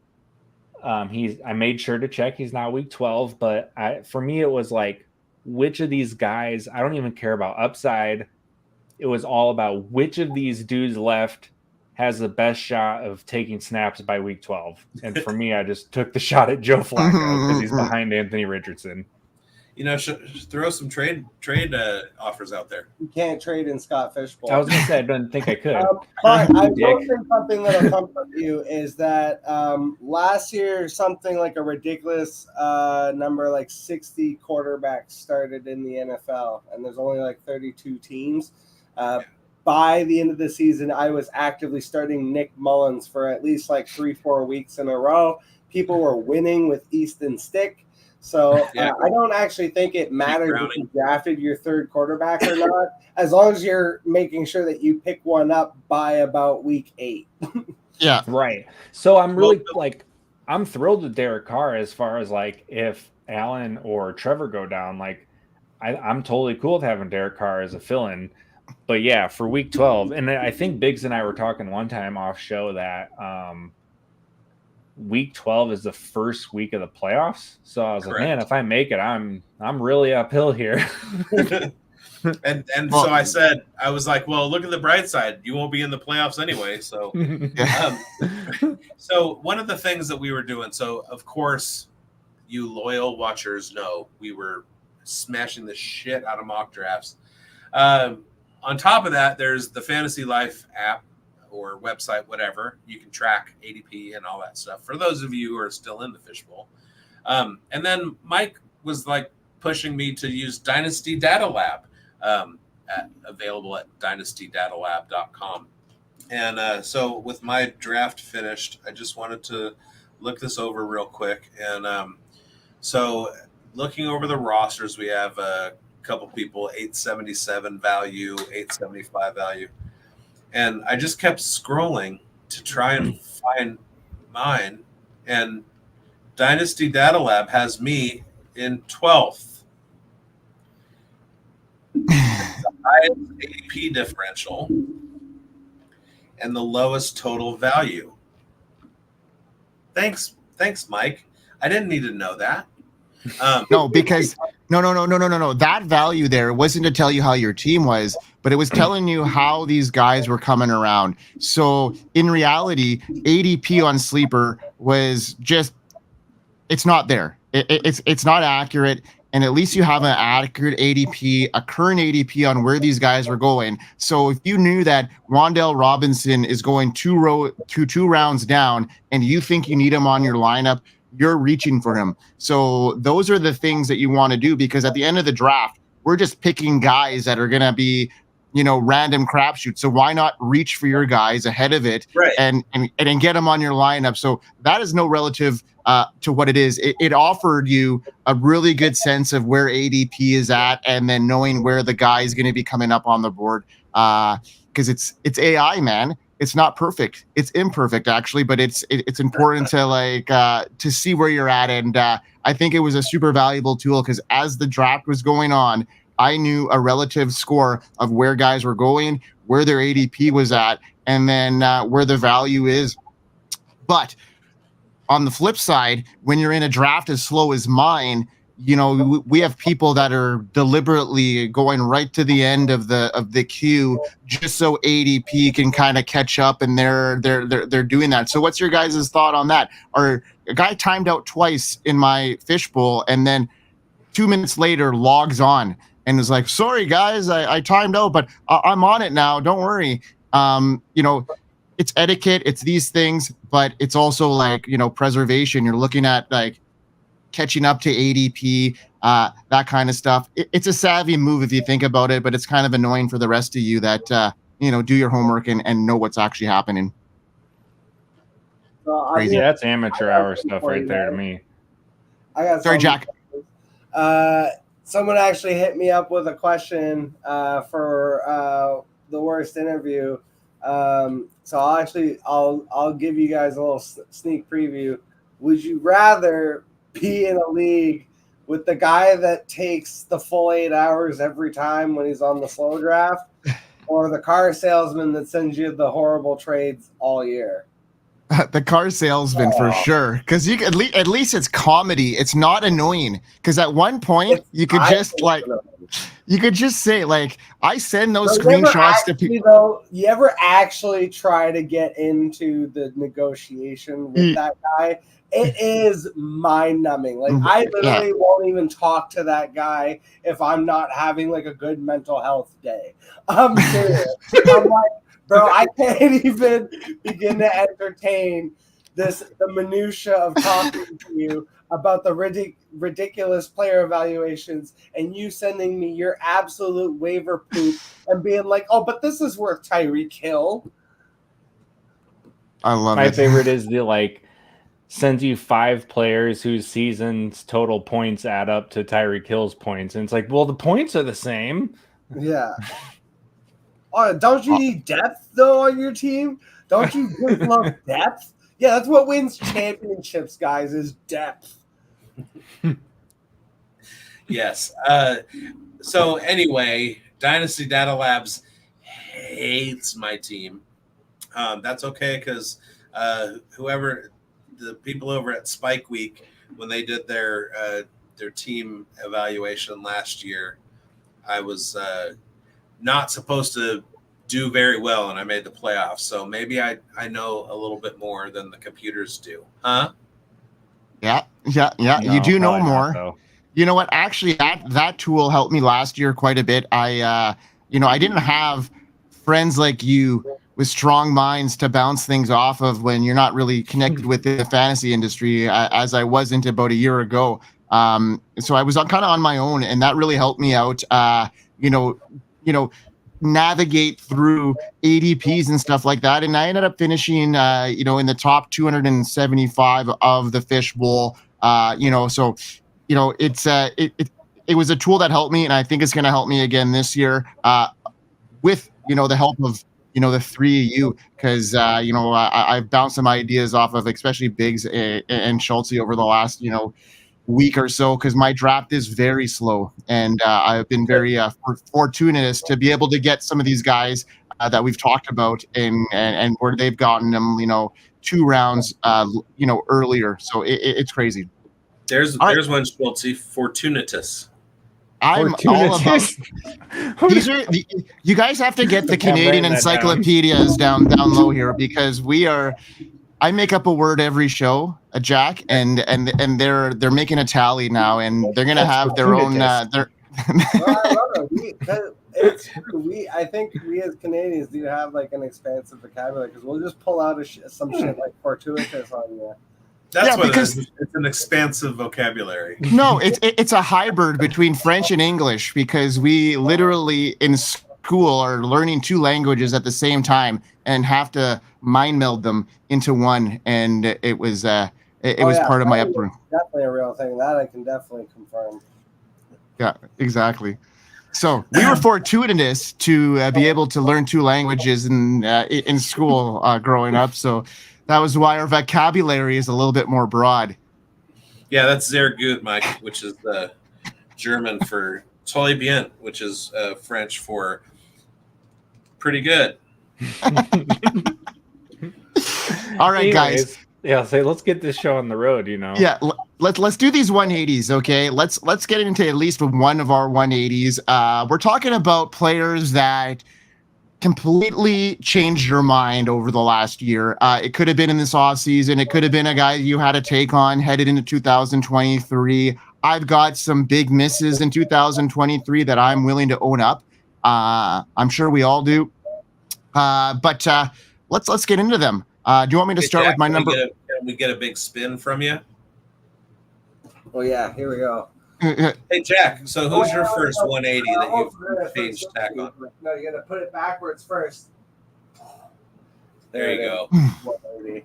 I made sure to check he's not week 12, but for me it was like, which of these guys, I don't even care about upside. It was all about which of these dudes left has the best shot of taking snaps by week 12. And for me, I just took the shot at Joe Flacco because he's behind Anthony Richardson. You know, throw some trade offers out there. You can't trade in Scott Fishbowl. I was going to say, I didn't think I could. But I will say something that'll comfort you is that last year, something like a ridiculous number, like 60 quarterbacks started in the NFL, and there's only like 32 teams. By the end of the season, I was actively starting Nick Mullins for at least like 3-4 weeks in a row. People were winning with Easton Stick. So I don't actually think it matters if you drafted your third quarterback or not, as long as you're making sure that you pick one up by about week 8. Yeah. Right. So I'm really I'm thrilled with Derek Carr as far as like if Allen or Trevor go down, like I'm totally cool with having Derek Carr as a fill-in. But yeah, for week 12, and I think Biggs and I were talking one time off show that week 12 is the first week of the playoffs. So I was like, man, if I make it, I'm really uphill here. and so I said, I was like, well, look at the bright side. You won't be in the playoffs anyway. So, so one of the things that we were doing, so of course, you loyal watchers know we were smashing the shit out of mock drafts. On top of that, there's the Fantasy Life app or website, whatever. You can track ADP and all that stuff for those of you who are still in the fishbowl. And then Mike was like pushing me to use Dynasty Data Lab, available at dynastydatalab.com. And so with my draft finished, I just wanted to look this over real quick. And so looking over the rosters, we have couple people, 877 value, 875 value. And I just kept scrolling to try and find mine. And Dynasty Data Lab has me in 12th. The highest ADP differential and the lowest total value. Thanks, Mike. I didn't need to know that. No, because no. That value there wasn't to tell you how your team was, but it was telling you how these guys were coming around. So in reality, ADP on Sleeper was just, it's not there. It's not accurate. And at least you have an accurate ADP, a current ADP on where these guys were going. So if you knew that Wan'Dale Robinson is going two rounds down and you think you need him on your lineup, you're reaching for him. So those are the things that you want to do, because at the end of the draft, we're just picking guys that are going to be, random crapshoots. So why not reach for your guys ahead of it, right, and get them on your lineup? So that is no relative to what it is. It offered you a really good sense of where ADP is at, and then knowing where the guy is going to be coming up on the board. Because it's AI, man. It's not perfect. It's imperfect, actually, but it's important to to see where you're at. And I think it was a super valuable tool, because as the draft was going on, I knew a relative score of where guys were going, where their ADP was at, and then where the value is. But on the flip side, when you're in a draft as slow as mine, we have people that are deliberately going right to the end of the queue just so ADP can kind of catch up, and they're doing that. So what's your guys' thought on that? Or a guy timed out twice in my fishbowl, and then 2 minutes later logs on and is like, sorry guys, I timed out, but I'm on it now, don't worry. It's etiquette, it's these things, but it's also like, preservation. You're looking at like catching up to ADP, that kind of stuff. It's a savvy move if you think about it, but it's kind of annoying for the rest of you that, do your homework and know what's actually happening. Crazy. That's amateur hour stuff right there to me. I got Sorry, Jack. someone actually hit me up with a question for the worst interview. So I'll give you guys a little sneak preview. Would you rather be in a league with the guy that takes the full 8 hours every time when he's on the slow draft, or the car salesman that sends you the horrible trades all year? The car salesman for sure, because you at least it's comedy. It's not annoying. Because at one point you could just say like, I send those screenshots to people. You ever actually try to get into the negotiation with that guy? It is mind-numbing. Like, I literally won't even talk to that guy if I'm not having like a good mental health day. I'm serious. I'm like, bro, I can't even begin to entertain the minutia of talking to you about the ridiculous player evaluations and you sending me your absolute waiver poop and being like, oh, but this is worth Tyreek Hill. I love it. My favorite is the like sends you 5 players whose season's total points add up to Tyreek Hill's points, and it's like, well, the points are the same. Yeah. Oh, don't you need depth though on your team? Don't you just love depth? Yeah, that's what wins championships, guys, is depth. Yes. So anyway, Dynasty Data Labs hates my team. That's okay, because the people over at Spike Week, when they did their team evaluation last year, I was not supposed to do very well, and I made the playoffs. So maybe I know a little bit more than the computers do. Huh? Yeah. No, you do know more. Not, you know what? Actually, that tool helped me last year quite a bit. I didn't have friends like you with strong minds to bounce things off of when you're not really connected with the fantasy industry, as I wasn't about a year ago. So I was kind of on my own, and that really helped me out. Navigate through ADPs and stuff like that. And I ended up finishing, in the top 275 of the Fishbowl. So it was a tool that helped me, and I think it's going to help me again this year. With the help of the three of you, because I've bounced some ideas off of especially bigz and Schultzy over the last week or so, because my draft is very slow, and I've been very fortunate to be able to get some of these guys that we've talked about and where they've gotten them 2 rounds earlier. So it's crazy. There's one, Schultzy, fortunatus. I'm all about. You guys have to get the Canadian encyclopedias down low here, because I make up a word every show, Jack, and they're making a tally now, and they're gonna have their own. I love it. It's true. I think we as Canadians do have like an expansive vocabulary, because we'll just pull out some shit like fortuitous on you. That's what it is. It's an expansive vocabulary. No, it's a hybrid between French and English, because we literally in school are learning 2 languages at the same time and have to mind meld them into one. And it was part of my upbringing. Definitely a real thing. That I can definitely confirm. Yeah, exactly. So we were fortuitous to be able to learn 2 languages in school growing up. So that was why our vocabulary is a little bit more broad. Yeah, that's sehr gut, Mike, which is German for toll bien, which is French for pretty good. All right, guys. Yeah, let's get this show on the road, Yeah, let's do these 180s, okay? Let's get into at least one of our 180s. We're talking about players that completely changed your mind over the last year. It could have been in this offseason. It could have been a guy you had to take on headed into 2023. I've got some big misses in 2023 that I'm willing to own up. I'm sure we all do. But let's get into them. Do you want me to start Jack, with my number? Can we get a big spin from you? Oh yeah, here we go. Hey Jack, so who's your first 180 that you've changed tack on? No, you gotta put it backwards first. There you go. 180.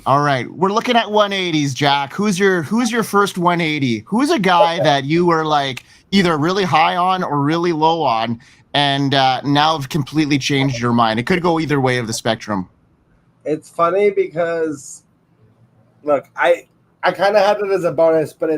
All right, we're looking at 180s, Jack. Who's your first 180? Who's a guy that you were like, either really high on or really low on, and now have completely changed your mind? It could go either way of the spectrum. It's funny because, look, I kind of had it as a bonus, but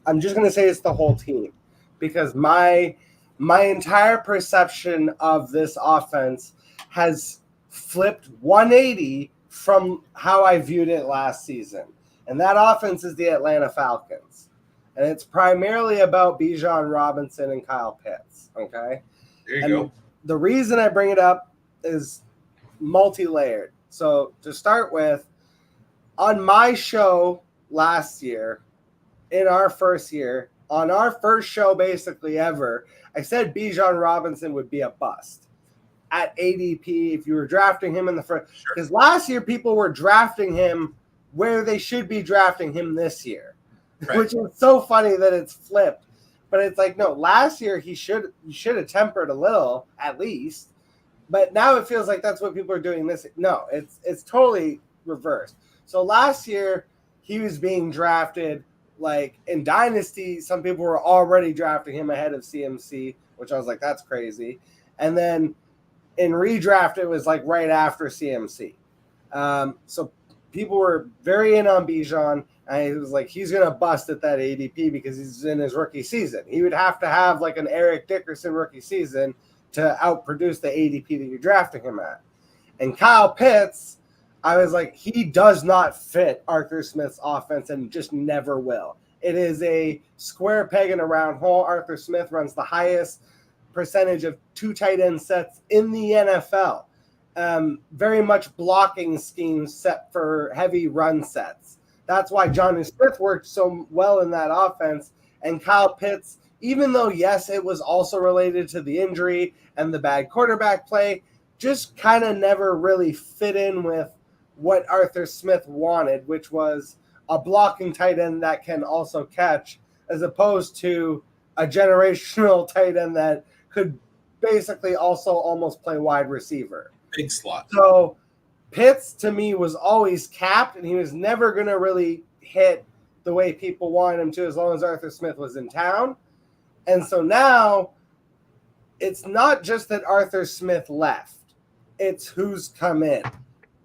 I'm just gonna say it's the whole team, because my entire perception of this offense has flipped 180 from how I viewed it last season, and that offense is the Atlanta Falcons, and it's primarily about Bijan Robinson and Kyle Pitts. Okay, There you go. The reason I bring it up is multi-layered. So to start with, on my show last year, in our first year, on our first show basically ever, I said Bijan Robinson would be a bust at ADP if you were drafting him in the first. Because last year people were drafting him where they should be drafting him this year, which is so funny that it's flipped. But it's like, no, last year you should have tempered a little at least. But now it feels like that's what people are doing this. No, it's totally reversed. So last year he was being drafted like in Dynasty. Some people were already drafting him ahead of CMC, which I was like, that's crazy. And then in redraft, it was like right after CMC. So people were very in on Bijan. And it was like, he's going to bust at that ADP because he's in his rookie season. He would have to have like an Eric Dickerson rookie season to outproduce the ADP that you're drafting him at. And Kyle Pitts, I was like, he does not fit Arthur Smith's offense and just never will. It is a square peg in a round hole. Arthur Smith runs the highest percentage of 2 tight end sets in the NFL. Very much blocking schemes set for heavy run sets. That's why Jonnu Smith worked so well in that offense. And Kyle Pitts, even though, yes, it was also related to the injury and the bad quarterback play, just kind of never really fit in with what Arthur Smith wanted, which was a blocking tight end that can also catch, as opposed to a generational tight end that could basically also almost play wide receiver. Big slot. So Pitts, to me, was always capped, and he was never going to really hit the way people wanted him to as long as Arthur Smith was in town. And so now it's not just that Arthur Smith left. It's who's come in.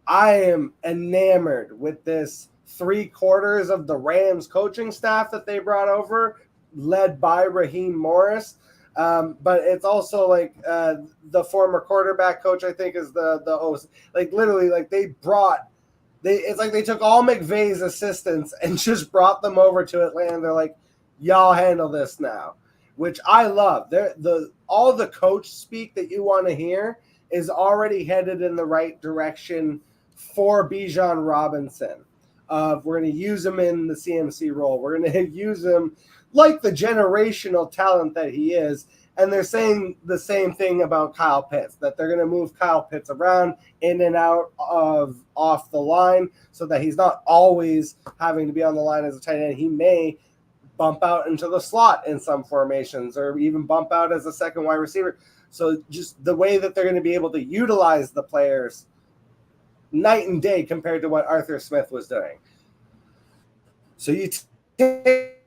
I am enamored with this 3/4 of the Rams coaching staff that they brought over, led by Raheem Morris. But it's also like the former quarterback coach, I think, is the OC. Like literally, like it's like they took all McVay's assistants and just brought them over to Atlanta. They're like, y'all handle this now, which I love. All the coach speak that you want to hear is already headed in the right direction for Bijan Robinson. We're going to use him in the CMC role. We're going to use him like the generational talent that he is. And they're saying the same thing about Kyle Pitts, that they're going to move Kyle Pitts around in and out of off the line so that he's not always having to be on the line as a tight end. He may bump out into the slot in some formations or even bump out as a second wide receiver. So just the way that they're going to be able to utilize the players night and day compared to what Arthur Smith was doing. So you take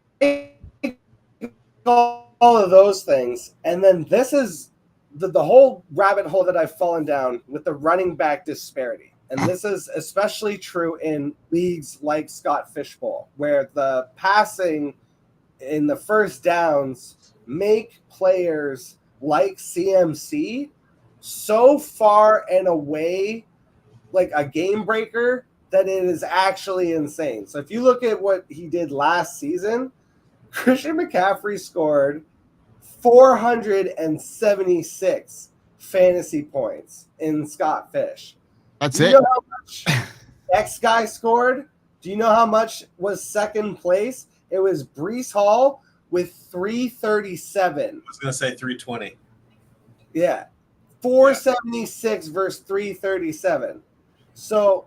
all of those things, and then this is the whole rabbit hole that I've fallen down with the running back disparity. And this is especially true in leagues like Scott Fishbowl, where the passing in the first downs make players like CMC so far and away like a game breaker that it is actually insane. So if you look at what he did last season, Christian McCaffrey scored 476 fantasy points in Scott Fish. That's Do you it. know how much X guy scored? Do you know how much was second place? It was Breece Hall with 337. I was going to say 320. Yeah. 476 versus 337. So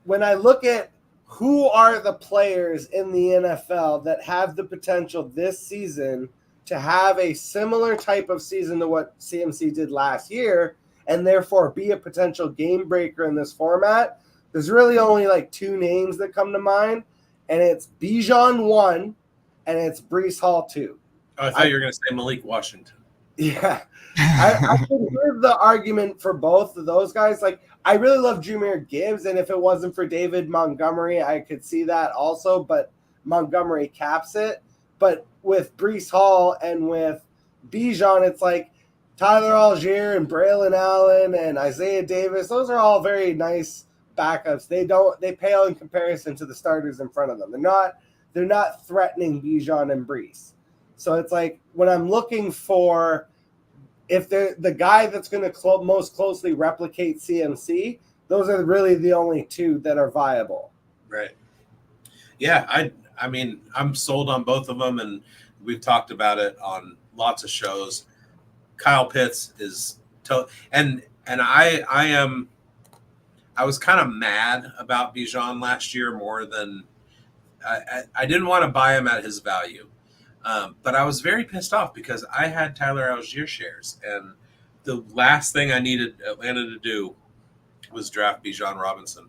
when I look at who are the players in the NFL that have the potential this season to have a similar type of season to what CMC did last year and therefore be a potential game breaker in this format, there's really only like 2 names that come to mind, and it's Bijan 1 and it's Breece Hall 2. Oh, I thought you were going to say Malik Washington. Yeah, I can hear the argument for both of those guys. Like, I really love Jahmyr Gibbs, and if it wasn't for David Montgomery, I could see that also, but Montgomery caps it. But with Breece Hall and with Bijan, it's like Tyler Algier and Braylon Allen and Isaiah Davis. Those are all very nice backups. They pale in comparison to the starters in front of them. They're not threatening Bijan and Breece. So it's like when I'm looking for if they're the guy that's going to most closely replicate CMC, those are really the only two that are viable. Right. Yeah, I mean, I'm sold on both of them, and we've talked about it on lots of shows. Kyle Pitts is and I was kind of mad about Bijan last year more than I didn't want to buy him at his value. But I was very pissed off because I had Tyler Algier shares, and the last thing I needed Atlanta to do was draft Bijan Robinson,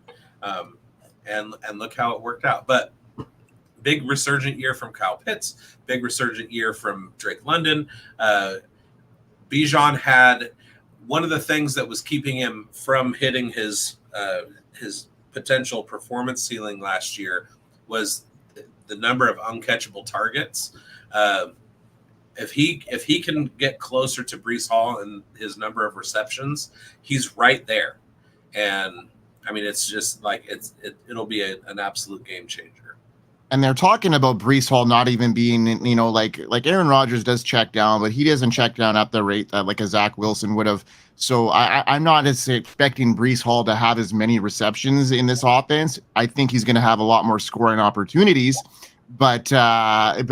and look how it worked out. But big resurgent year from Kyle Pitts, big resurgent year from Drake London. Bijan had one of the things that was keeping him from hitting his potential performance ceiling last year was the number of uncatchable targets. If he can get closer to Breece Hall and his number of receptions, he's right there. And I mean, it's just like it'll be an absolute game changer. And they're talking about Breece Hall not even being, like Aaron Rodgers does check down, but he doesn't check down at the rate that like a Zach Wilson would have. So I'm not expecting Breece Hall to have as many receptions in this offense. I think he's going to have a lot more scoring opportunities. But I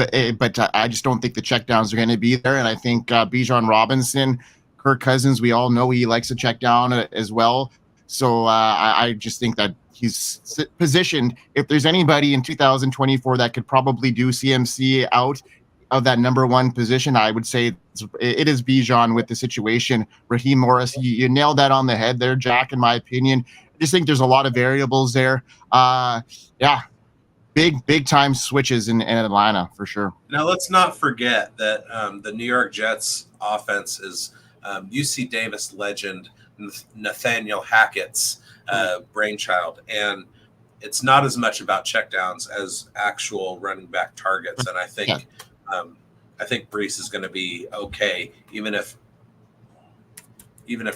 just don't think the checkdowns are going to be there. And I think Bijan Robinson, Kirk Cousins, we all know he likes to check down as well. So I just think that he's positioned. If there's anybody in 2024 that could probably do CMC out of that number one position, I would say it is Bijan with the situation. Raheem Morris, you nailed that on the head there, Jack, in my opinion. I just think there's a lot of variables there. Big time switches in Atlanta for sure. Now let's not forget that the New York Jets offense is UC Davis legend Nathaniel Hackett's brainchild, and it's not as much about checkdowns as actual running back targets. And I think Breece is going to be okay, even if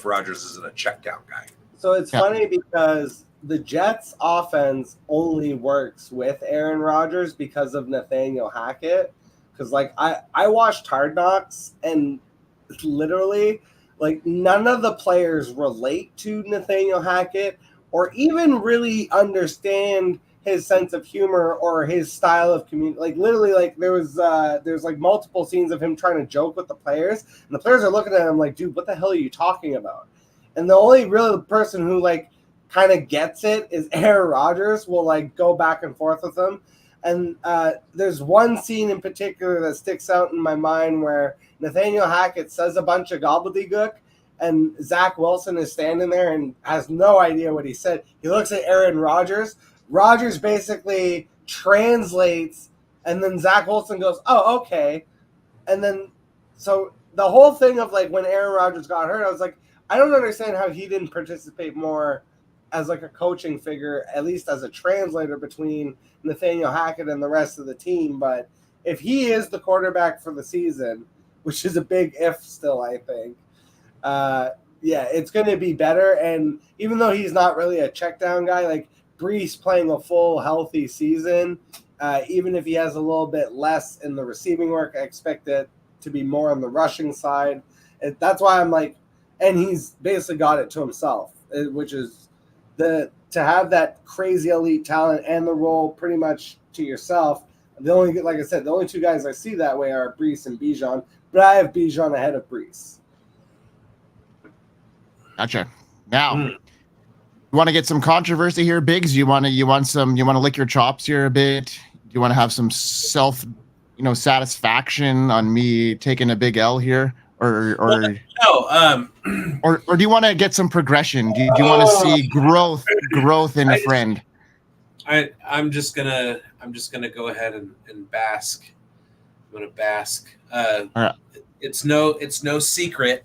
Rodgers isn't a checkdown guy. So it's funny because the Jets offense only works with Aaron Rodgers because of Nathaniel Hackett. Because like I watched Hard Knocks, and literally like none of the players relate to Nathaniel Hackett or even really understand his sense of humor or his style of community. Like literally, like there's like multiple scenes of him trying to joke with the players, and the players are looking at him like, dude, what the hell are you talking about? And the only real person who like kind of gets it is Aaron Rodgers. Will like go back and forth with him. And there's one scene in particular that sticks out in my mind where Nathaniel Hackett says a bunch of gobbledygook, and Zach Wilson is standing there and has no idea what he said. He looks at Aaron Rodgers. Rodgers basically translates, and then Zach Wilson goes, "Oh, okay." And then, so the whole thing of like when Aaron Rodgers got hurt, I was like, I don't understand how he didn't participate more as like a coaching figure, at least as a translator between Nathaniel Hackett and the rest of the team. But if he is the quarterback for the season, which is a big if still, I think, it's going to be better. And even though he's not really a check down guy, like Breece playing a full healthy season, even if he has a little bit less in the receiving work, I expect it to be more on the rushing side. That's why I'm like, and he's basically got it to himself, which is to have that crazy elite talent and the role pretty much to yourself. Like I said, the only two guys I see that way are Breece and Bijan, but I have Bijan ahead of Breece. Gotcha. Now, you want to get some controversy here, Biggs? You want to lick your chops here a bit? Do you want to have some satisfaction on me taking a big L here, or do you want to get some progression? Do you want to see growth in a friend? I'm just gonna go ahead and bask. I'm gonna bask All right. It's no secret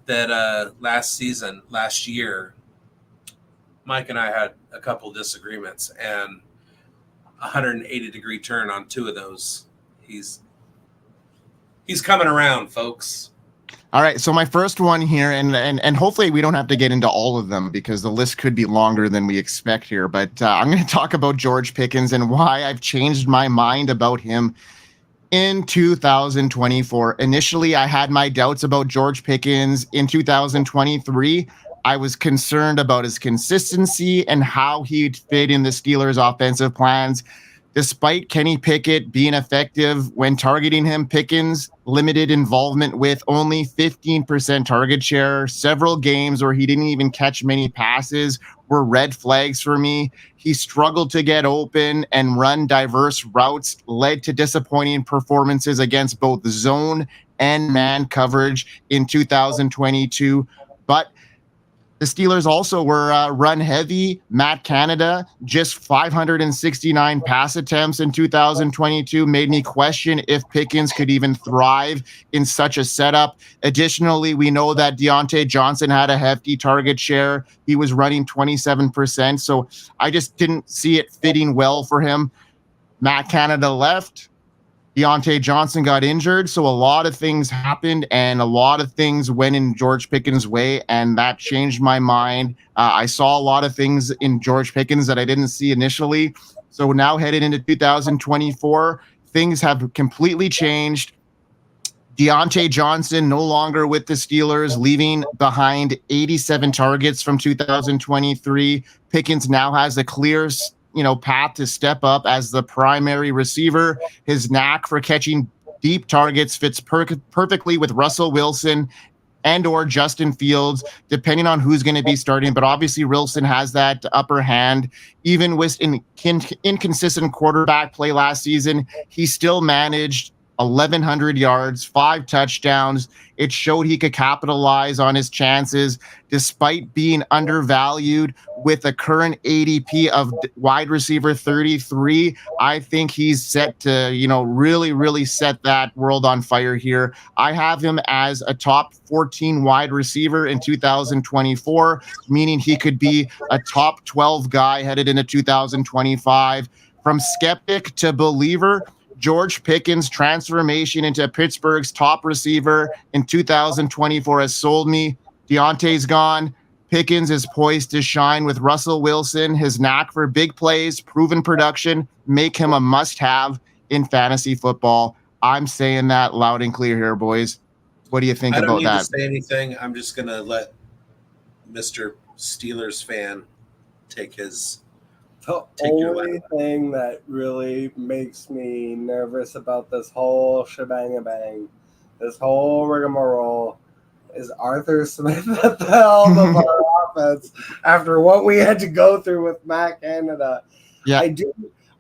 that last year, Mike and I had a couple disagreements, and 180-degree turn on 2 of those. He's coming around, folks. All right, so my first one here, and hopefully we don't have to get into all of them because the list could be longer than we expect here, but I'm going to talk about George Pickens and why I've changed my mind about him in 2024. Initially, I had my doubts about George Pickens. In 2023, I was concerned about his consistency and how he'd fit in the Steelers' offensive plans. Despite Kenny Pickett being effective when targeting him, Pickens limited involvement with only 15% target share. Several games where he didn't even catch many passes were red flags for me. He struggled to get open and run diverse routes, led to disappointing performances against both zone and man coverage in 2022. But the Steelers also were run heavy. Matt Canada, just 569 pass attempts in 2022, made me question if Pickens could even thrive in such a setup. Additionally, we know that Deontay Johnson had a hefty target share. He was running 27%, so I just didn't see it fitting well for him. Matt Canada left. Deontay Johnson got injured, so a lot of things happened and a lot of things went in George Pickens' way, and that changed my mind. I saw a lot of things in George Pickens that I didn't see initially. So now headed into 2024, things have completely changed. Deontay Johnson no longer with the Steelers, leaving behind 87 targets from 2023. Pickens now has a clear path to step up as the primary receiver. His knack for catching deep targets fits perfectly with Russell Wilson and or Justin Fields, depending on who's going to be starting. But obviously Wilson has that upper hand. Even with inconsistent quarterback play last season, he still managed 1,100 yards, 5 touchdowns. It showed he could capitalize on his chances despite being undervalued with a current ADP of wide receiver 33. I think he's set to, really, really set that world on fire here. I have him as a top 14 wide receiver in 2024, meaning he could be a top 12 guy headed into 2025. From skeptic to believer, George Pickens' transformation into Pittsburgh's top receiver in 2024 has sold me. Deontay's gone. Pickens is poised to shine with Russell Wilson. His knack for big plays, proven production, make him a must-have in fantasy football. I'm saying that loud and clear here, boys. What do you think about that? I don't need to say anything. I'm just going to let Mr. Steelers fan take his... The only thing that really makes me nervous about this whole shebang-a-bang, this whole rigmarole, is Arthur Smith at the helm of our offense after what we had to go through with Matt Canada. Yeah.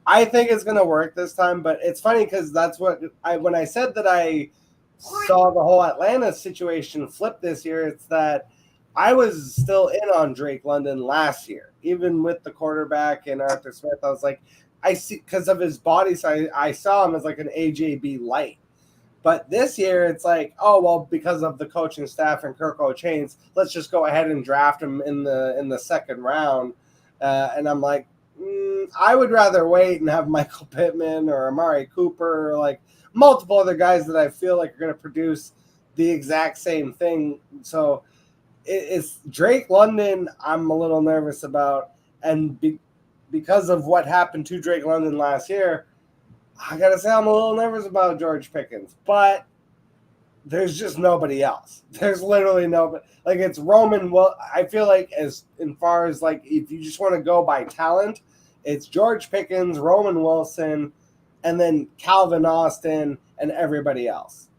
I think it's going to work this time, but it's funny because that's what when I said that I saw the whole Atlanta situation flip this year, it's that I was still in on Drake London last year, even with the quarterback and Arthur Smith. I was like, I see, because of his body size, I saw him as like an AJB light. But this year, it's like, oh well, because of the coaching staff and Kirk O'Chains, let's just go ahead and draft him in the second round. And I'm like, I would rather wait and have Michael Pittman or Amari Cooper or like multiple other guys that I feel like are going to produce the exact same thing. So it's Drake London I'm a little nervous about, and because of what happened to Drake London last year, I gotta say I'm a little nervous about George Pickens. But there's just nobody else. There's literally nobody. Like it's Roman. Well, I feel like as far as like if you just want to go by talent, it's George Pickens, Roman Wilson, and then Calvin Austin and everybody else.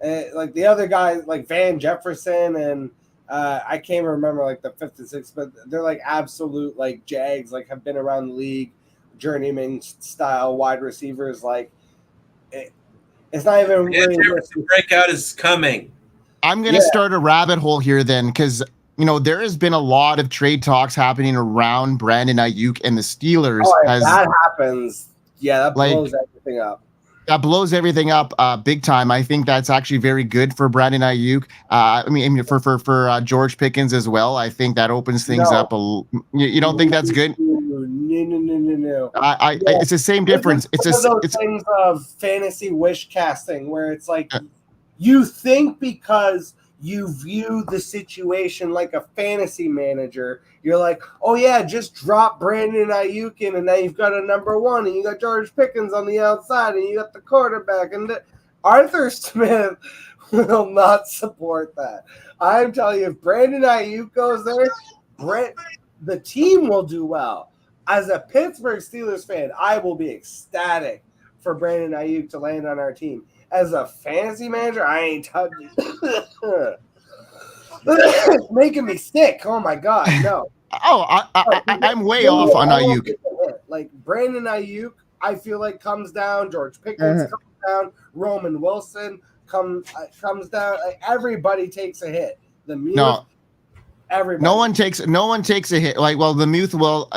Like the other guys, like Van Jefferson and. I can't remember like the 5th and 6th, but they're like absolute like Jags, like have been around the league, journeyman style wide receivers. Like it's not even really. The breakout is coming. I'm going to start a rabbit hole here then, because there has been a lot of trade talks happening around Brandon Ayuk and the Steelers. Oh, if that happens, that blows everything up. That blows everything up big time. I think that's actually very good for Brandon Ayuk. For George Pickens as well. I think that opens things up. You don't think that's good? No. It's the same difference. It's one of those things of fantasy wish casting where it's like you think because you view the situation like a fantasy manager, you're like, oh yeah, just drop Brandon Ayuk in, and now you've got a number one, and you got George Pickens on the outside, and you got the quarterback, and Arthur Smith will not support that. I'm telling you, if Brandon Ayuk goes there, the team will do well. As a Pittsburgh Steelers fan, I will be ecstatic for Brandon Ayuk to land on our team. As a fantasy manager, I ain't touching it. It's making me sick. Oh my god, no. I'm way off on Ayuk. Like Brandon Ayuk, I feel like comes down. George Pickens comes down. Roman Wilson comes down. Like, everybody takes a hit. Everybody. No one takes a hit. Like, well, the Muth will.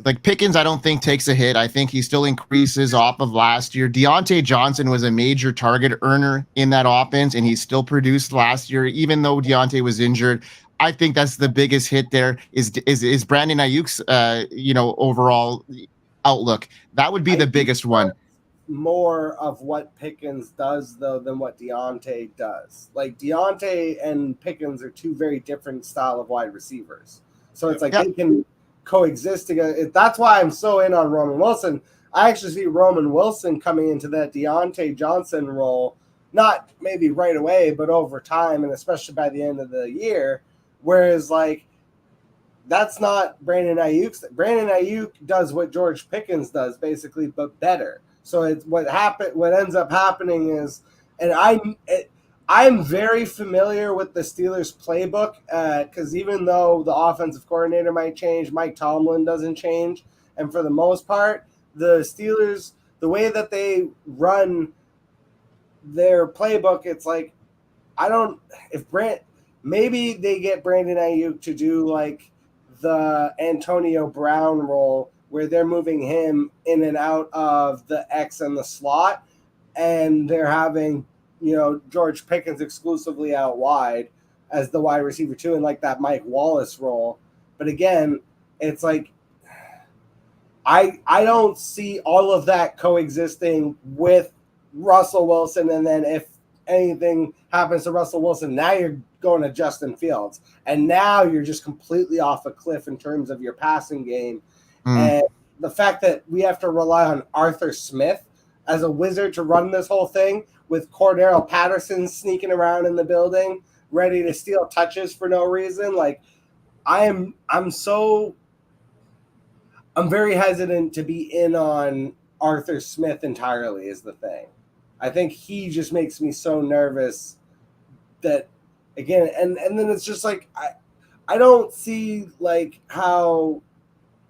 Like Pickens, I don't think takes a hit. I think he still increases off of last year. Deontay Johnson was a major target earner in that offense, and he still produced last year, even though Deontay was injured. I think that's the biggest hit there is Brandon Ayuk's overall outlook. That would be the biggest one. More of what Pickens does though than what Deontay does. Like Deontay and Pickens are two very different style of wide receivers. So it's like they can coexist together. That's why I'm so in on Roman Wilson. I actually see Roman Wilson coming into that Deontay Johnson role, not maybe right away, but over time, and especially by the end of the year. Whereas like that's not Brandon Ayuk's. Brandon Ayuk does what George Pickens does basically, but better. So it's what ends up happening is, and I'm very familiar with the Steelers playbook because even though the offensive coordinator might change, Mike Tomlin doesn't change, and for the most part, the Steelers, the way that they run their playbook, it's like maybe they get Brandon Ayuk to do like the Antonio Brown role, where they're moving him in and out of the X and the slot, and they're having, George Pickens exclusively out wide as the wide receiver too, and like that Mike Wallace role. But again, it's like I don't see all of that coexisting with Russell Wilson, and then if anything happens to Russell Wilson, now you're going to Justin Fields, and now you're just completely off a cliff in terms of your passing game. And the fact that we have to rely on Arthur Smith as a wizard to run this whole thing with Cordero Patterson sneaking around in the building, ready to steal touches for no reason. Like I'm very hesitant to be in on Arthur Smith entirely is the thing. I think he just makes me so nervous that again, and then it's just like I don't see like how.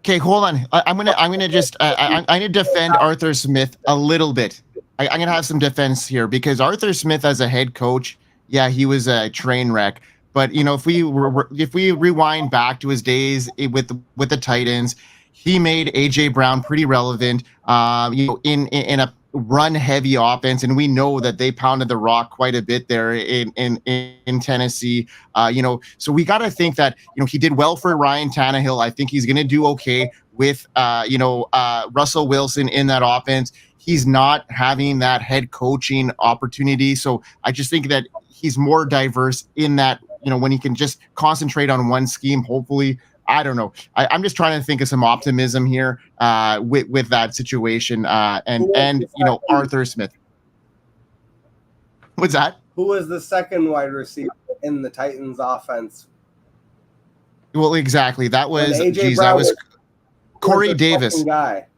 Okay, hold on. I'm gonna just I'm gonna defend Arthur Smith a little bit. I'm gonna have some defense here because Arthur Smith as a head coach, yeah, he was a train wreck. But if we rewind back to his days with the Titans, he made AJ Brown pretty relevant. In a run heavy offense, and we know that they pounded the rock quite a bit there in Tennessee. So we got to think that he did well for Ryan Tannehill. I think he's going to do okay with Russell Wilson in that offense. He's not having that head coaching opportunity, so I just think that he's more diverse in that when he can just concentrate on one scheme. Hopefully. I don't know. I'm just trying to think of some optimism here with that situation and Arthur Smith. What's that? Who was the second wide receiver in the Titans offense? Well, exactly. That was that was Corey Davis. Guy.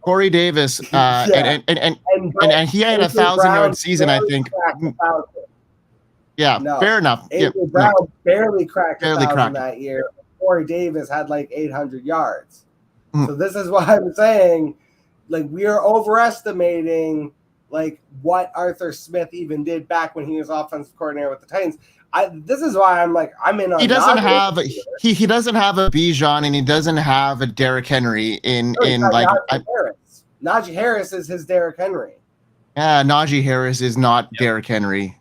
Corey Davis, and he had a 1,000-yard season, I think. Yeah, no, fair enough. AJ Brown barely cracked 1,000 that year. Corey Davis had like 800 yards. So this is why I'm saying, like, we are overestimating like what Arthur Smith even did back when he was offensive coordinator with the Titans. This is why I'm in on. He doesn't have he doesn't have a Bijan, and he doesn't have a Derrick Henry in Najee Harris. Najee Harris is his Derrick Henry. Najee Harris is not Derrick Henry.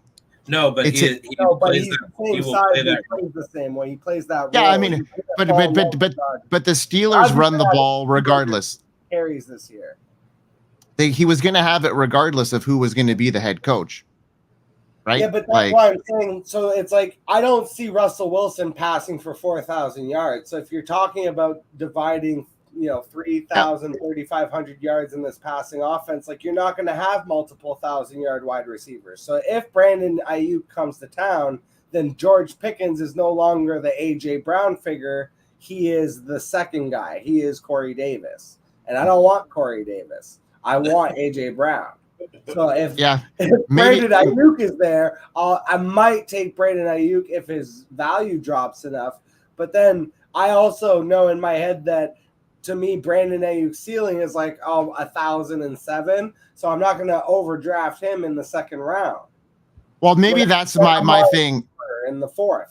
No, but he's the same size. He plays the same way. He plays that role. Yeah, I mean, but the Steelers run the ball regardless. Carries this year. He was going to have it regardless of who was going to be the head coach. Right? Yeah, but that's why I'm saying. So it's like I don't see Russell Wilson passing for 4,000 yards. So if you're talking about dividing, 3,000, 3,500 yards in this passing offense, like you're not going to have multiple 1,000-yard wide receivers. So if Brandon Ayuk comes to town, then George Pickens is no longer the A.J. Brown figure. He is the second guy. He is Corey Davis. And I don't want Corey Davis. I want A.J. Brown. So if Brandon Ayuk is there, I might take Brandon Ayuk if his value drops enough. But then I also know in my head that, to me, Brandon Ayuk's ceiling is like 1,007. So I'm not going to overdraft him in the second round. Well, maybe that's my thing. In the fourth.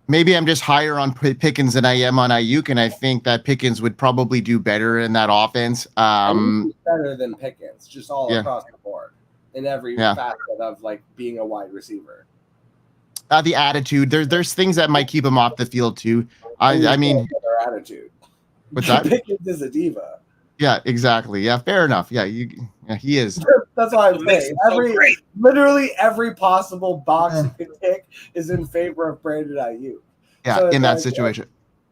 Maybe I'm just higher on Pickens than I am on Ayuk, and I think that Pickens would probably do better in that offense. Better than Pickens, just all across the board in every facet of like being a wide receiver. The attitude, there's things that might keep him off the field too. I mean, their attitude. What's that? Pickens is a diva. Yeah, exactly. Yeah, fair enough. Yeah, he is. That's why I'm saying. Literally every possible box you can tick is in favor of Brandon Ayuk. Yeah, so in that situation.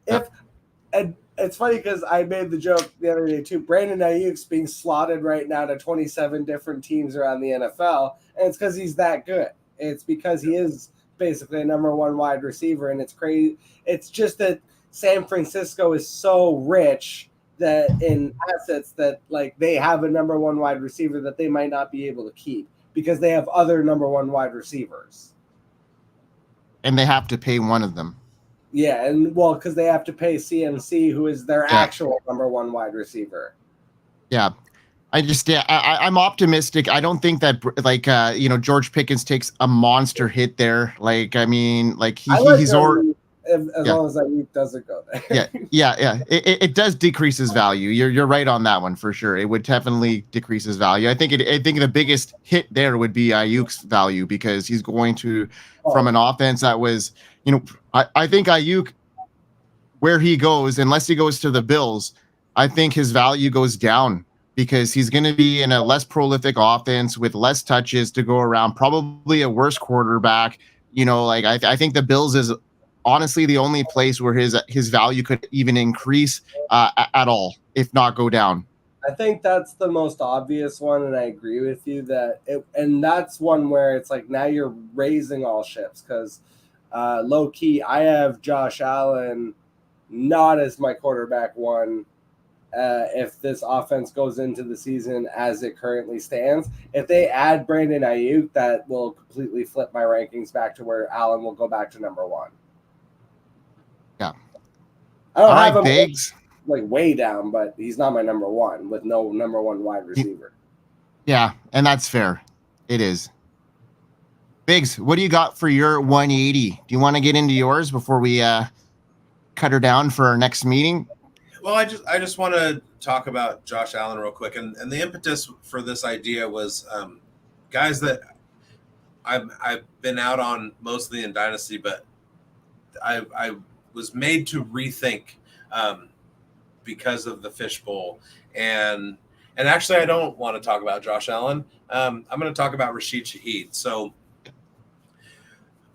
And it's funny because I made the joke the other day too. Brandon Ayuk's being slotted right now to 27 different teams around the NFL, and it's because he's that good. It's because he is basically a number one wide receiver, and it's crazy. It's just that San Francisco is so rich that in assets that like they have a number one wide receiver that they might not be able to keep because they have other number one wide receivers. And they have to pay one of them. Yeah, and because they have to pay CMC, who is their actual number one wide receiver. Yeah. I'm optimistic. I don't think that George Pickens takes a monster hit there. Like, I mean, like he's already. As long as that doesn't go there. Yeah. It does decrease his value. You're right on that one for sure. It would definitely decrease his value. I think the biggest hit there would be Ayuk's value because he's going to from an offense that was, I think Ayuk, where he goes, unless he goes to the Bills, I think his value goes down because he's going to be in a less prolific offense with less touches to go around, probably a worse quarterback. I think the Bills is honestly the only place where his value could even increase at all, if not go down. I think that's the most obvious one, and I agree with you and that's one where it's like now you're raising all ships because low key I have Josh Allen not as my quarterback one. If this offense goes into the season as it currently stands, if they add Brandon Ayuk, that will completely flip my rankings back to where Allen will go back to number one. Yeah. I don't have him bigz like way down, but he's not my number one with no number one wide receiver. Yeah, and that's fair. It is. Bigz, what do you got for your 180? Do you want to get into yours before we cut her down for our next meeting? Well, I just want to talk about Josh Allen real quick, and the impetus for this idea was guys that I've been out on mostly in Dynasty, but I was made to rethink because of the fishbowl, and actually I don't want to talk about Josh Allen. I'm going to talk about Rashid Shaheed. So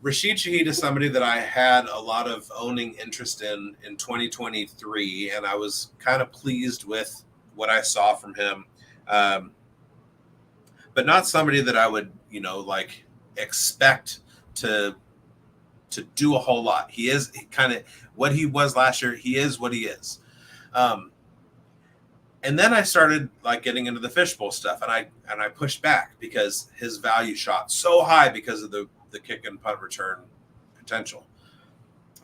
Rashid Shaheed is somebody that I had a lot of owning interest in 2023, and I was kind of pleased with what I saw from him, but not somebody that I would, expect to do a whole lot. He is kind of what he was last year. He is what he is. And then I started getting into the fishbowl stuff, and I pushed back because his value shot so high because of the kick and punt return potential.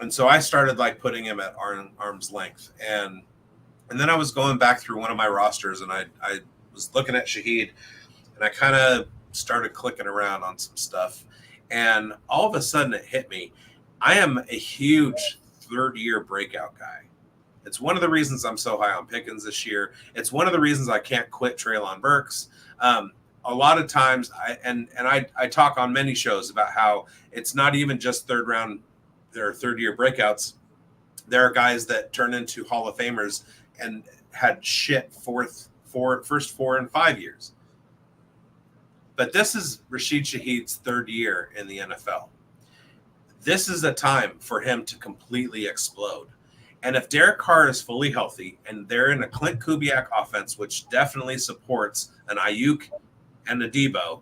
And so I started putting him at arm's length. And then I was going back through one of my rosters, and I was looking at Shaheed, and I kind of started clicking around on some stuff. And all of a sudden it hit me. I am a huge third-year breakout guy. It's one of the reasons I'm so high on Pickens this year. It's one of the reasons I can't quit Treylon Burks. a lot of times I talk on many shows about how it's not even just third year breakouts. There are guys that turn into Hall of Famers and had shit first 4 and 5 years. But this is Rashid Shaheed's third year in the NFL. This is a time for him to completely explode. And if Derek Carr is fully healthy and they're in a Clint Kubiak offense, which definitely supports an Ayuk and a Debo,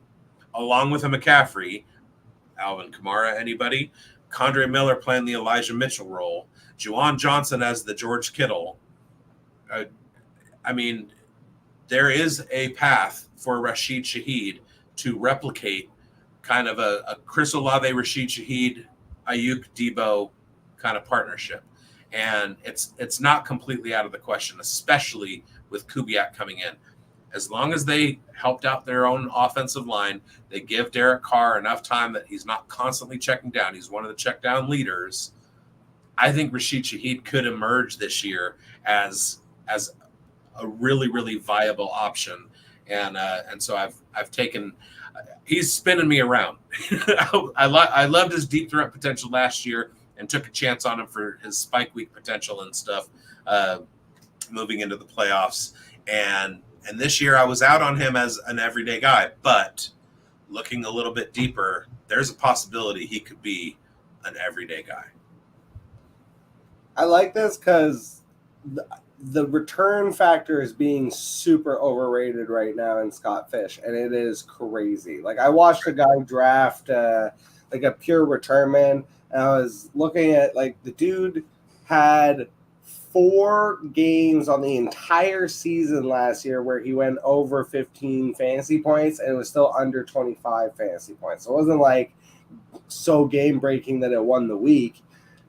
along with a McCaffrey, Alvin Kamara, anybody, Condre Miller playing the Elijah Mitchell role, Juwan Johnson as the George Kittle. I mean, there is a path for Rashid Shaheed to replicate kind of a Chris Olave, Rashid Shaheed, Ayuk, Debo kind of partnership. And it's not completely out of the question, especially with Kubiak coming in. As long as they helped out their own offensive line, they give Derek Carr enough time that he's not constantly checking down. He's one of the check down leaders. I think Rashid Shaheed could emerge this year as a really, really viable option. And so I've taken he's spinning me around. I loved his deep threat potential last year and took a chance on him for his spike week potential and stuff moving into the playoffs. And this year I was out on him as an everyday guy, but looking a little bit deeper, there's a possibility he could be an everyday guy. I like this because the return factor is being super overrated right now in Scott Fish, and it is crazy. Like, I watched a guy draft like a pure return man, and I was looking at, like, the dude had 4 games on the entire season last year where he went over 15 fantasy points, and it was still under 25 fantasy points. So it wasn't like so game breaking that it won the week.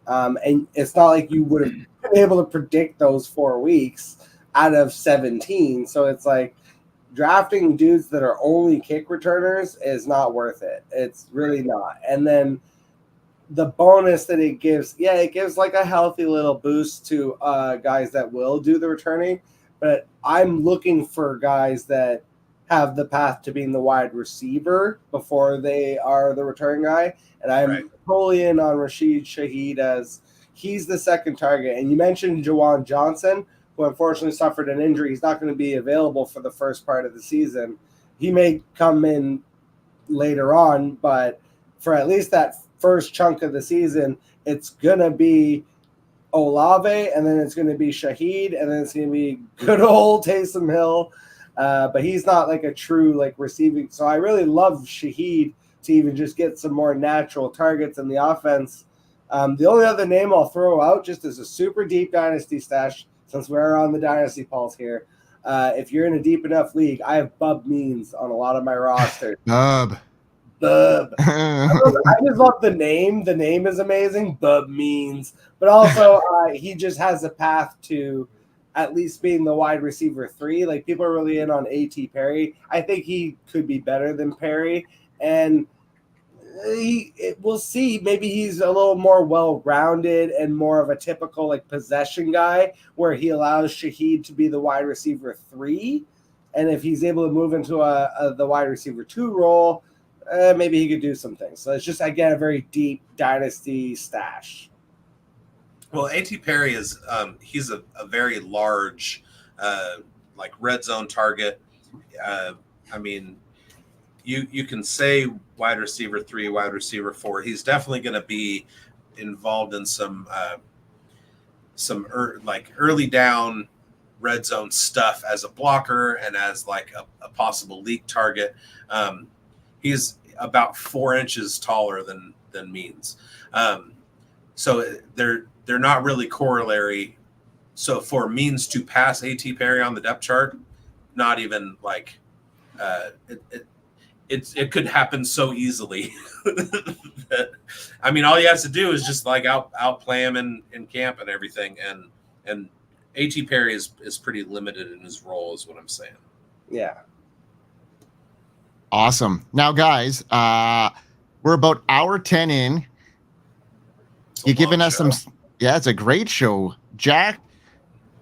And it's not like you would have been able to predict those 4 weeks out of 17. So it's like drafting dudes that are only kick returners is not worth it. It's really not. And then the bonus that it gives, it gives like a healthy little boost to guys that will do the returning. But I'm looking for guys that have the path to being the wide receiver before they are the return guy. And I'm totally in on Rashid Shaheed as he's the second target. And you mentioned Juwan Johnson, who unfortunately suffered an injury. He's not going to be available for the first part of the season. He may come in later on, but for at least that first chunk of the season, it's going to be Olave, and then it's going to be Shaheed, and then it's going to be good old Taysom Hill. But he's not like a true like receiving. So I really love Shaheed to even just get some more natural targets in the offense. The only other name I'll throw out just as a super deep dynasty stash, since we're on the Dynasty Pulse here. If you're in a deep enough league, I have Bub Means on a lot of my rosters. Bub. I just love the name. The name is amazing. Bub Means. But also he just has a path to at least being the wide receiver 3. Like, people are really in on A.T. Perry. I think he could be better than Perry. And we'll see. Maybe he's a little more well-rounded and more of a typical like possession guy where he allows Shaheed to be the wide receiver 3. And if he's able to move into the wide receiver 2 role, maybe he could do some things. So it's just, again, a very deep dynasty stash. Well, A.T. Perry is he's a very large like red zone target. I mean, you can say wide receiver 3, wide receiver 4. He's definitely going to be involved in some like early down red zone stuff as a blocker and as like a possible leak target. He's about 4 inches taller than Means. So they're not really corollary. So for Means to pass A.T. Perry on the depth chart, not even like it could happen so easily. I mean, all he has to do is just like outplay him in camp and everything. And A.T. Perry is pretty limited in his role, is what I'm saying. Yeah. Awesome. Now, guys, we're about hour 10 in. You're giving us some. Yeah, it's a great show. Jack,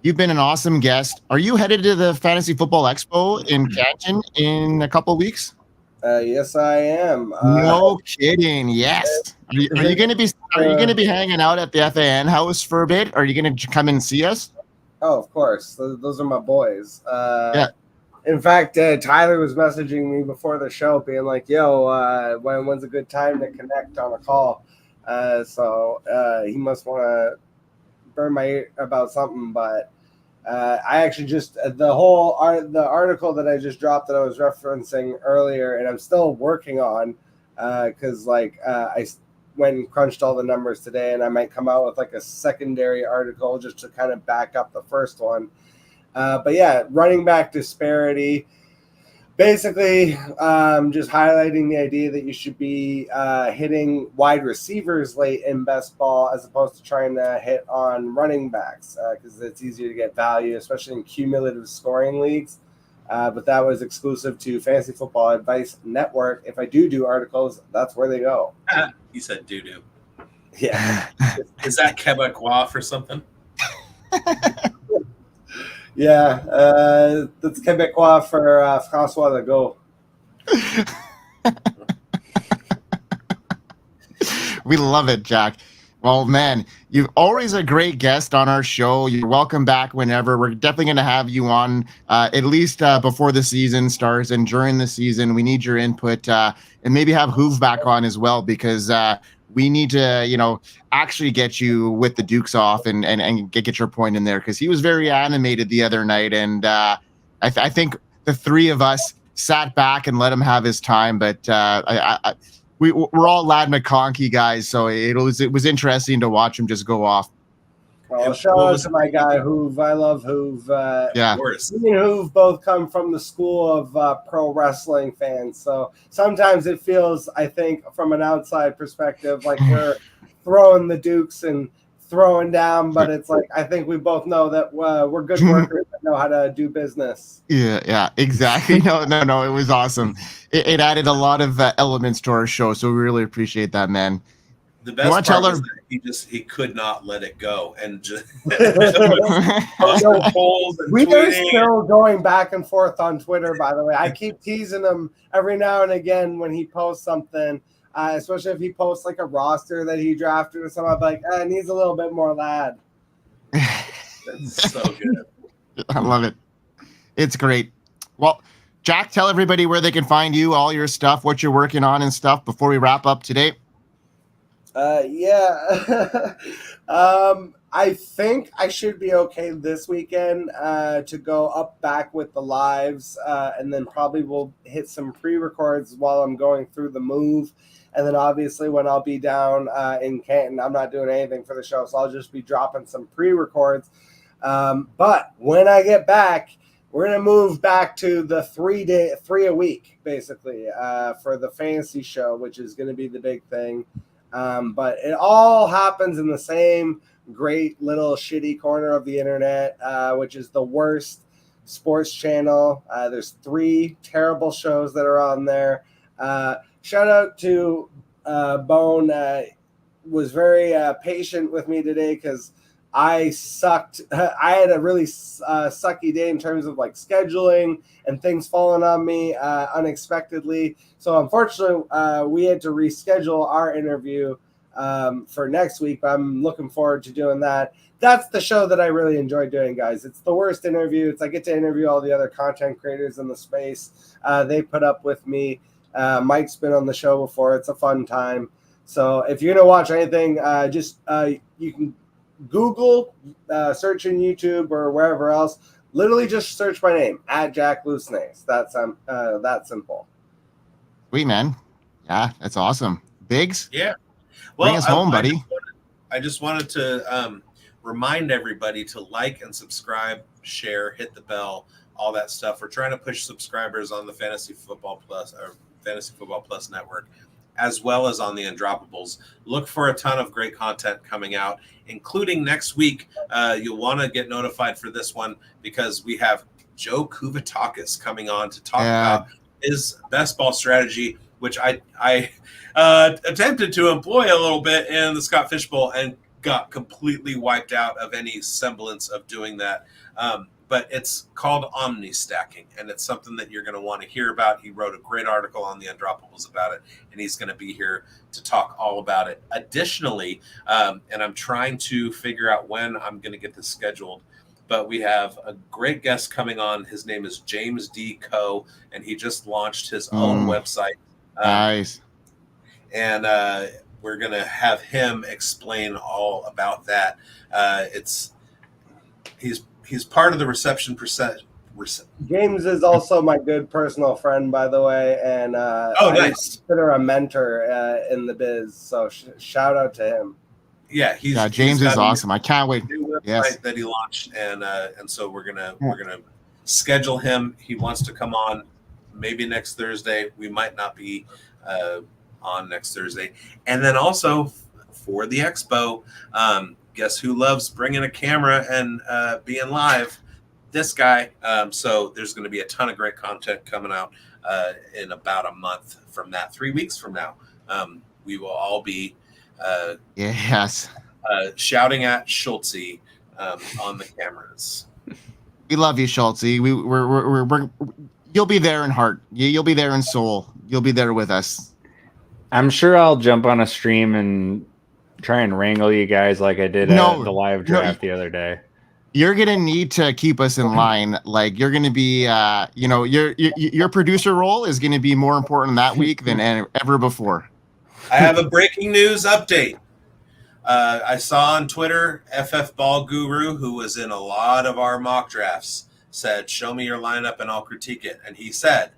You've been an awesome guest. Are you headed to the Fantasy Football Expo in Canton in a couple weeks? Yes, I am. No kidding. Yes. Are you going to be hanging out at the FAN house for a bit? Are you going to come and see us? Oh, of course. Those are my boys. Yeah. In fact, Tyler was messaging me before the show, being like, "Yo, when's a good time to connect on a call?" So he must want to burn my ear about something, but I actually just the article that I just dropped that I was referencing earlier, and I'm still working on because I went and crunched all the numbers today, and I might come out with like a secondary article just to kind of back up the first one. But yeah, running back disparity. Basically, just highlighting the idea that you should be hitting wide receivers late in best ball as opposed to trying to hit on running backs because it's easier to get value, especially in cumulative scoring leagues. But that was exclusive to Fantasy Football Advice Network. If I do articles, that's where they go. You said doo-doo. Yeah. Is that Quebecois or something? Yeah, that's Quebecois for François Legault. We love it, Jack. Well, man, you're always a great guest on our show. You're welcome back whenever. We're definitely going to have you on at least before the season starts and during the season. We need your input and maybe have Hoove back on as well because we need to, actually get you with the Dukes off and get your point in there because he was very animated the other night. And I think the three of us sat back and let him have his time. But we're all Lad McConkey guys, so it was interesting to watch him just go off. Well, shout out to my guy Hoove. I love Hoove. Yeah, me and Hoove both come from the school of pro wrestling fans, so sometimes it feels, I think, from an outside perspective, like we're throwing the Dukes and throwing down, but it's like I think we both know that we're good workers that know how to do business. Yeah, exactly. No, it was awesome. It added a lot of elements to our show, so we really appreciate that, man. The best part was that he could not let it go and just polls and we tweeting. are still going back and forth on Twitter, by the way. I keep teasing him every now and again when he posts something, especially if he posts like a roster that he drafted or something. I'm like, it needs a little bit more Lad. That's so good. I love it. It's great. Well, Jack, tell everybody where they can find you, all your stuff, what you're working on and stuff before we wrap up today. Yeah. I think I should be okay this weekend to go up back with the lives, and then probably we'll hit some pre-records while I'm going through the move. And then obviously when I'll be down in Canton, I'm not doing anything for the show, so I'll just be dropping some pre-records. But when I get back, we're going to move back to the 3 a week, basically, for the fantasy show, which is going to be the big thing. But it all happens in the same great little shitty corner of the internet, which is the worst sports channel. There's 3 terrible shows that are on there. Shout out to Bone. Was very patient with me today because I sucked. I had a really sucky day in terms of like scheduling and things falling on me unexpectedly. So unfortunately, we had to reschedule our interview for next week. But I'm looking forward to doing that. That's the show that I really enjoy doing, guys. It's the worst interview. I get to interview all the other content creators in the space. They put up with me. Mike's been on the show before. It's a fun time. So if you're going to watch anything, you can Google, search in YouTube or wherever else. Literally just search my name, @Jack Lucenay. That's that simple. Sweet, man. Yeah, that's awesome. Bigz? Yeah. Well, bring us home, buddy. I just wanted to remind everybody to like and subscribe, share, hit the bell, all that stuff. We're trying to push subscribers on the Fantasy Football Plus network, as well as on the Undroppables. Look for a ton of great content coming out, including next week. You'll want to get notified for this one because we have Joe Kuvatakis coming on to talk about his best ball strategy, which I attempted to employ a little bit in the Scott Fish Bowl and got completely wiped out of any semblance of doing that. But it's called omni stacking, and it's something that you're going to want to hear about. He wrote a great article on the Undroppables about it, and he's going to be here to talk all about it. Additionally, and I'm trying to figure out when I'm going to get this scheduled, but we have a great guest coming on. His name is James D. Coe, and he just launched his own website. Nice. And we're going to have him explain all about that. He's part of the reception percent. James is also my good personal friend, by the way, and nice. I consider a mentor in the biz. So shout out to him. Yeah, James is awesome. I can't wait. New website that he launched, and so we're gonna schedule him. He wants to come on maybe next Thursday. We might not be on next Thursday, and then also for the expo. Guess who loves bringing a camera and being live? This guy. So there's going to be a ton of great content coming out in about a month from that. 3 weeks from now, we will all be shouting at Schultzy on the cameras. We love you, Schultzy. We're you'll be there in heart. You'll be there in soul. You'll be there with us. I'm sure I'll jump on a stream and try and wrangle you guys like I did at the live draft the other day. You're gonna need to keep us in line. Like you're gonna be, your producer role is gonna be more important that week than ever before. I have a breaking news update. I saw on Twitter, FF Ball Guru, who was in a lot of our mock drafts, said, "Show me your lineup and I'll critique it." And he said,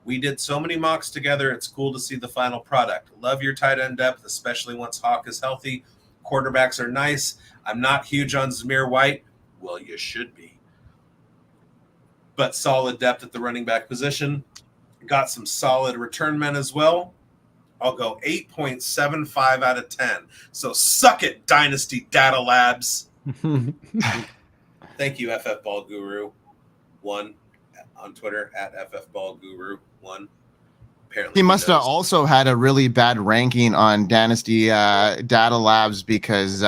"We did so many mocks together. It's cool to see the final product. Love your tight end depth, especially once Hawk is healthy. Quarterbacks are nice. I'm not huge on Zamir White." Well, you should be. But solid depth at the running back position. Got some solid return men as well. I'll go 8.75 out of 10. So suck it, Dynasty Data Labs. Thank you, FF Ball Guru 1 on Twitter at FF Ball Guru 1. Apparently he must have also had a really bad ranking on Dynasty Data Labs because,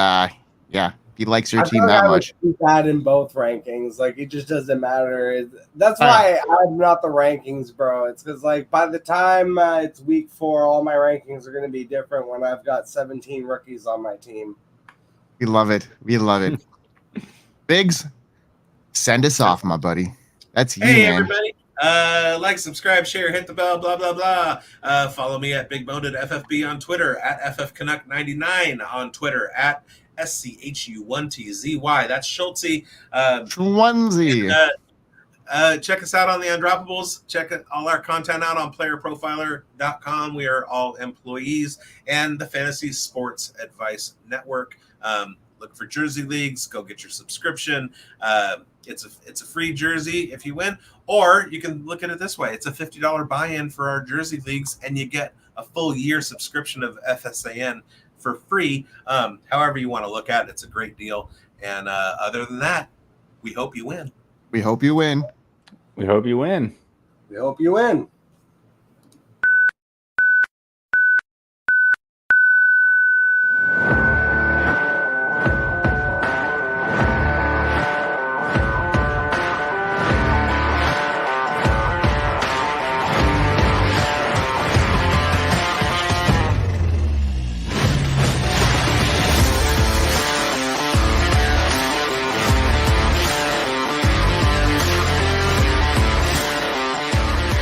he likes your team that much. He's bad in both rankings. Like, it just doesn't matter. That's why I'm not the rankings, bro. It's because, like, by the time it's week 4, all my rankings are going to be different when I've got 17 rookies on my team. We love it. We love it. bigz, send us off, my buddy. That's you, hey, man. Everybody. Like, subscribe, share, hit the bell, blah, blah, blah. Follow me at BigBoned FFB on Twitter, at FFCanuck99 on Twitter, at SCHU1TZY. That's Schultzy. Schwanzy. Check us out on the Undroppables. Check all our content out on playerprofiler.com. We are all employees, and the Fantasy Sports Advice Network. Look for Jersey Leagues. Go get your subscription. It's a free jersey if you win, or you can look at it this way. It's a $50 buy-in for our Jersey Leagues, and you get a full year subscription of FSAN for free. However you want to look at it, it's a great deal. And other than that, we hope you win. We hope you win. We hope you win. We hope you win.